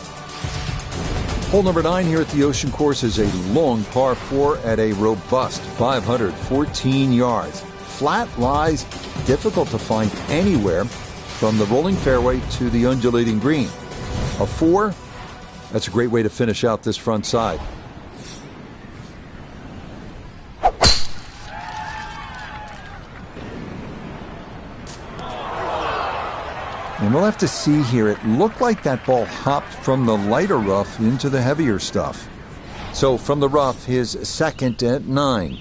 S1: Hole number 9 here at the Ocean Course is a long par 4 at a robust 514 yards. Flat lies difficult to find anywhere from the rolling fairway to the undulating green. A 4, that's a great way to finish out this front side. And we'll have to see here. It looked like that ball hopped from the lighter rough into the heavier stuff. So from the rough, his second at 9.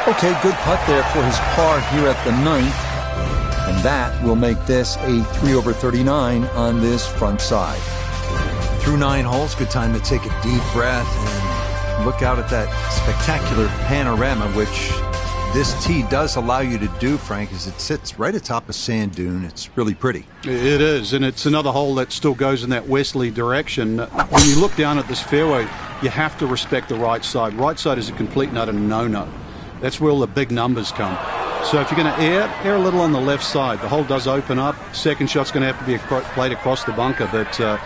S1: Okay, good putt there for his par here at the 9th. And that will make this a 3 over 39 on this front side. Through 9 holes, good time to take a deep breath and look out at that spectacular panorama, which this tee does allow you to do, Frank, as it sits right atop a sand dune. It's really pretty.
S2: It is, and it's another hole that still goes in that westerly direction. When you look down at this fairway, you have to respect the right side. Right side is a complete and utter no-no. That's where all the big numbers come. So if you're going to err a little on the left side. The hole does open up. Second shot's going to have to be played across the bunker, but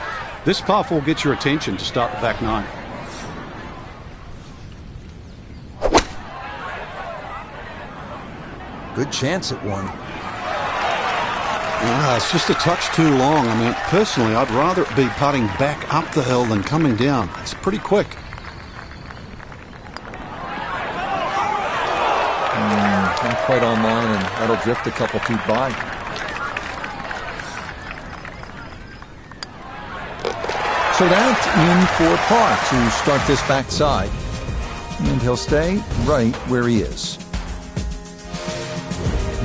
S2: this par 4 gets your attention to start the back 9.
S1: Good chance at one.
S2: It's just a touch too long. I mean, personally, I'd rather it be putting back up the hill than coming down. It's pretty quick.
S1: Not quite on line, and that'll drift a couple feet by. So that's in for par to start this backside. And he'll stay right where he is.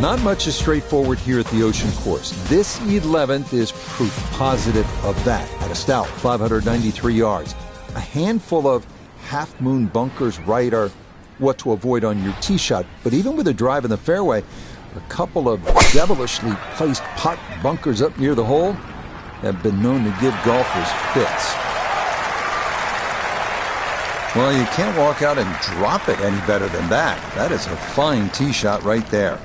S1: Not much is straightforward here at the Ocean Course. This 11th is proof positive of that at a stout 593 yards. A handful of half-moon bunkers right are what to avoid on your tee shot, but even with a drive in the fairway, a couple of devilishly placed putt bunkers up near the hole have been known to give golfers fits. Well, you can't walk out and drop it any better than that. That is a fine tee shot right there.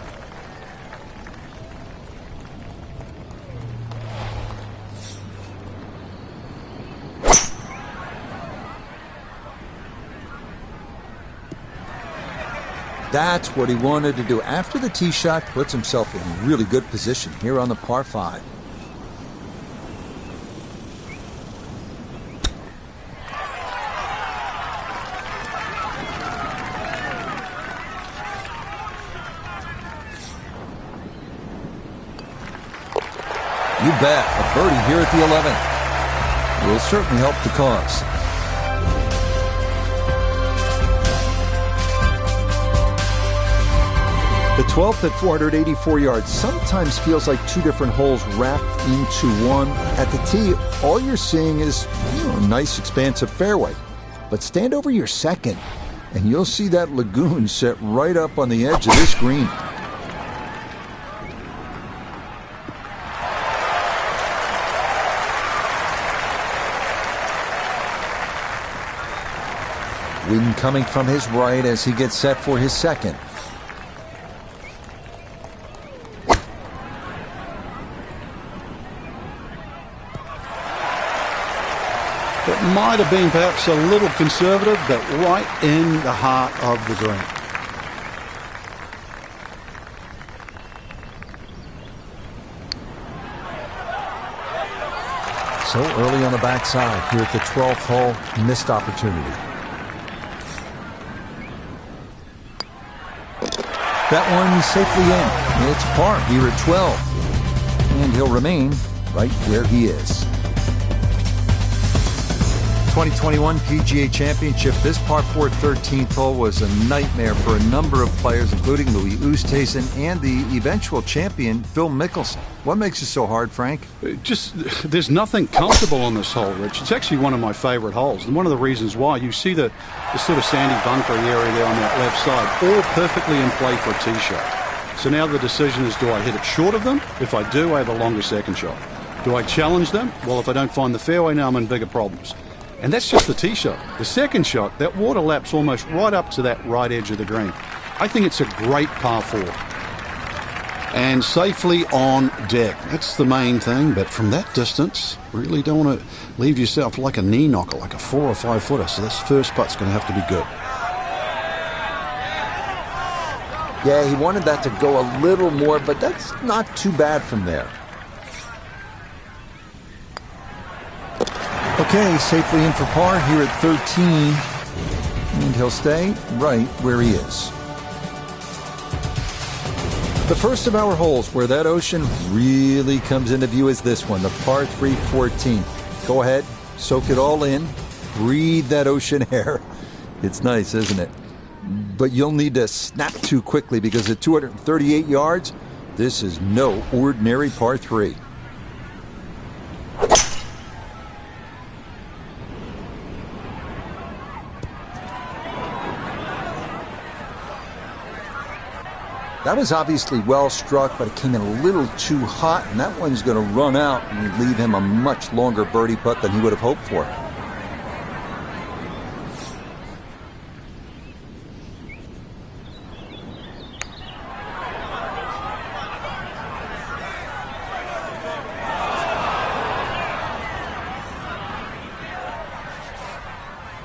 S1: That's what he wanted to do. After the tee shot, puts himself in really good position here on the par 5. You bet. A birdie here at the 11th will certainly help the cause. The 12th at 484 yards sometimes feels like two different holes wrapped into one. At the tee, all you're seeing is a nice expansive fairway. But stand over your second, and you'll see that lagoon set right up on the edge of this green. Wind coming from his right as he gets set for his second.
S2: It might have been perhaps a little conservative, but right in the heart of the green.
S1: So early on the backside here at the 12th hole, missed opportunity. That one safely in. It's par here at 12. And he'll remain right where he is. 2021 PGA Championship. This par 4 13th hole was a nightmare for a number of players, including Louis Oosthuizen and the eventual champion, Phil Mickelson. What makes it so hard, Frank?
S2: There's nothing comfortable on this hole, Rich. It's actually one of my favorite holes. And one of the reasons why, you see the sort of sandy bunkery area there on that left side, all perfectly in play for a tee shot. So now the decision is, do I hit it short of them? If I do, I have a longer second shot. Do I challenge them? Well, if I don't find the fairway, now I'm in bigger problems. And that's just the tee shot. The second shot, that water laps almost right up to that right edge of the green. I think it's a great par 4. And safely on deck. That's the main thing, but from that distance, really don't want to leave yourself like a knee knocker, like a 4 or 5 footer. So this first putt's going to have to be good.
S1: Yeah, he wanted that to go a little more, but that's not too bad from there. Okay, safely in for par here at 13, and he'll stay right where he is. The first of our holes where that ocean really comes into view is this one, the par 3 14th. Go ahead, soak it all in, breathe that ocean air. It's nice, isn't it? But you'll need to snap to quickly because at 238 yards, this is no ordinary par 3. That was obviously well struck, but it came in a little too hot, and that one's going to run out and leave him a much longer birdie putt than he would have hoped for.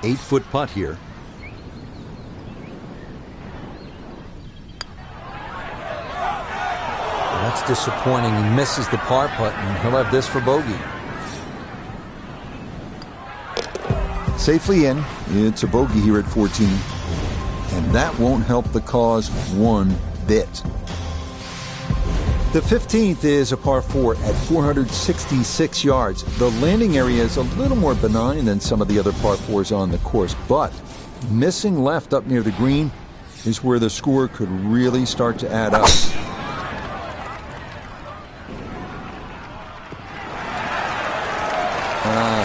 S1: Eight-foot putt here. That's disappointing. He misses the par putt, and he'll have this for bogey. Safely in. It's a bogey here at 14. And that won't help the cause one bit. The 15th is a par 4 at 466 yards. The landing area is a little more benign than some of the other par 4s on the course, but missing left up near the green is where the score could really start to add up.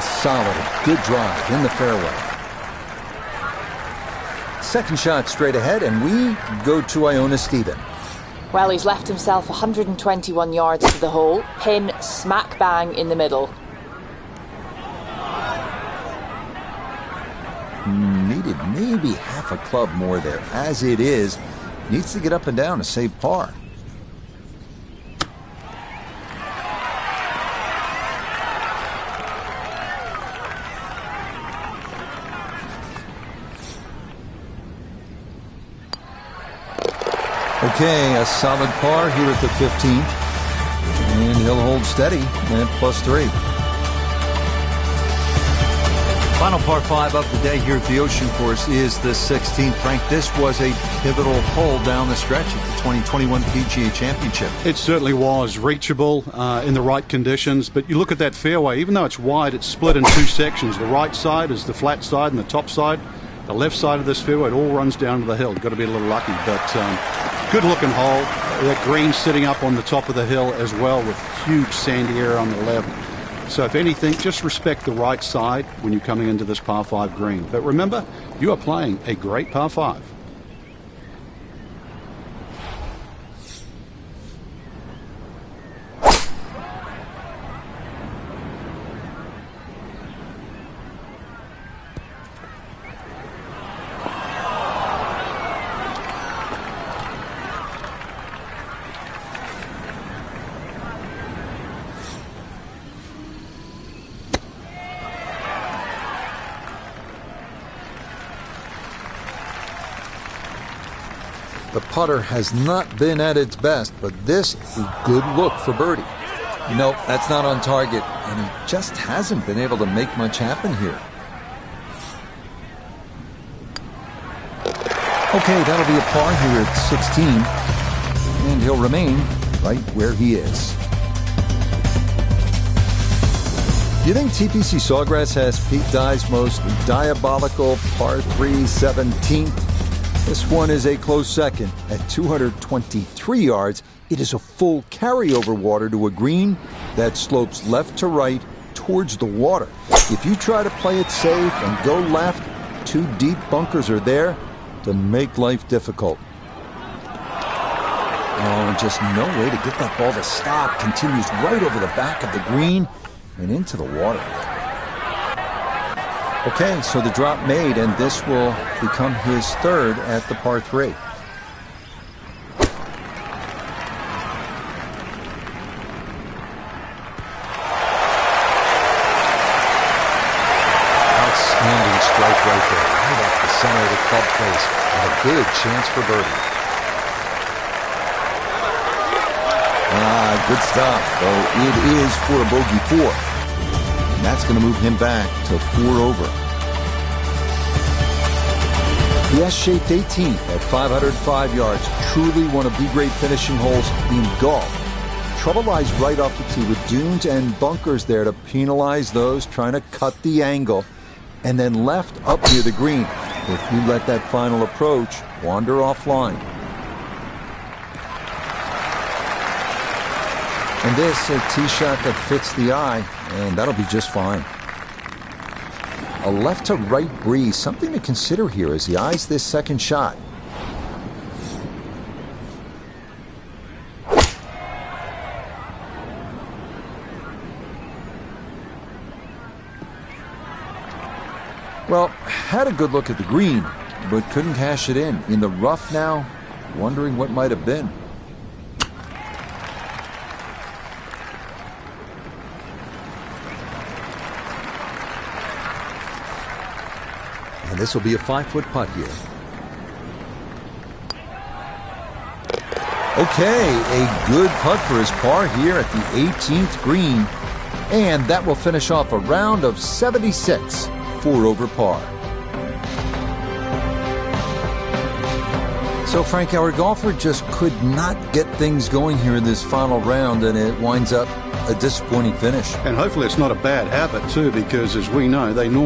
S1: Solid, good drive in the fairway. Second shot straight ahead, and we go to Iona Stephen.
S4: Well, he's left himself 121 yards to the hole, pin smack bang in the middle.
S1: Needed maybe half a club more there. As it is, needs to get up and down to save par. Okay, a solid par here at the 15th. And he'll hold steady at +3. Final par 5 of the day here at the Ocean Course is the 16th. Frank, this was a pivotal hole down the stretch at the 2021 PGA Championship.
S2: It certainly was reachable in the right conditions, but you look at that fairway, even though it's wide, it's split in two sections. The right side is the flat side and the top side. The left side of this fairway, it all runs down to the hill. Got to be a little lucky, but good looking hole. That green sitting up on the top of the hill as well with huge sandy area on the left. So if anything, just respect the right side when you're coming into this par 5 green. But remember, you are playing a great par 5.
S1: The putter has not been at its best, but this is a good look for birdie. Nope, that's not on target, and he just hasn't been able to make much happen here. Okay, that'll be a par here at 16, and he'll remain right where he is. Do you think TPC Sawgrass has Pete Dye's most diabolical par 3 17th? This one is a close second at 223 yards. It is a full carryover water to a green that slopes left to right towards the water. If you try to play it safe and go left, 2 deep bunkers are there to make life difficult. Oh, and just no way to get that ball to stop. Continues right over the back of the green and into the water. Okay, so the drop made, and this will become his third at the par 3. Outstanding strike right there, right off the center of the club face, and a good chance for birdie. Good stop, though it is for a bogey 4. And that's going to move him back to 4 over. The S-shaped 18th at 505 yards. Truly one of the great finishing holes in golf. Trouble lies right off the tee with dunes and bunkers there to penalize those trying to cut the angle. And then left up near the green. If you let that final approach wander offline. And this, a tee shot that fits the eye, and that'll be just fine. A left to right breeze, something to consider here as he eyes this second shot. Well, had a good look at the green, but couldn't cash it in. In the rough now, wondering what might have been. And this will be a 5-foot putt here. Okay, a good putt for his par here at the 18th green. And that will finish off a round of 76, 4 over par. So, Frank, our golfer just could not get things going here in this final round, and it winds up a disappointing finish.
S2: And hopefully it's not a bad habit, too, because as we know, they normally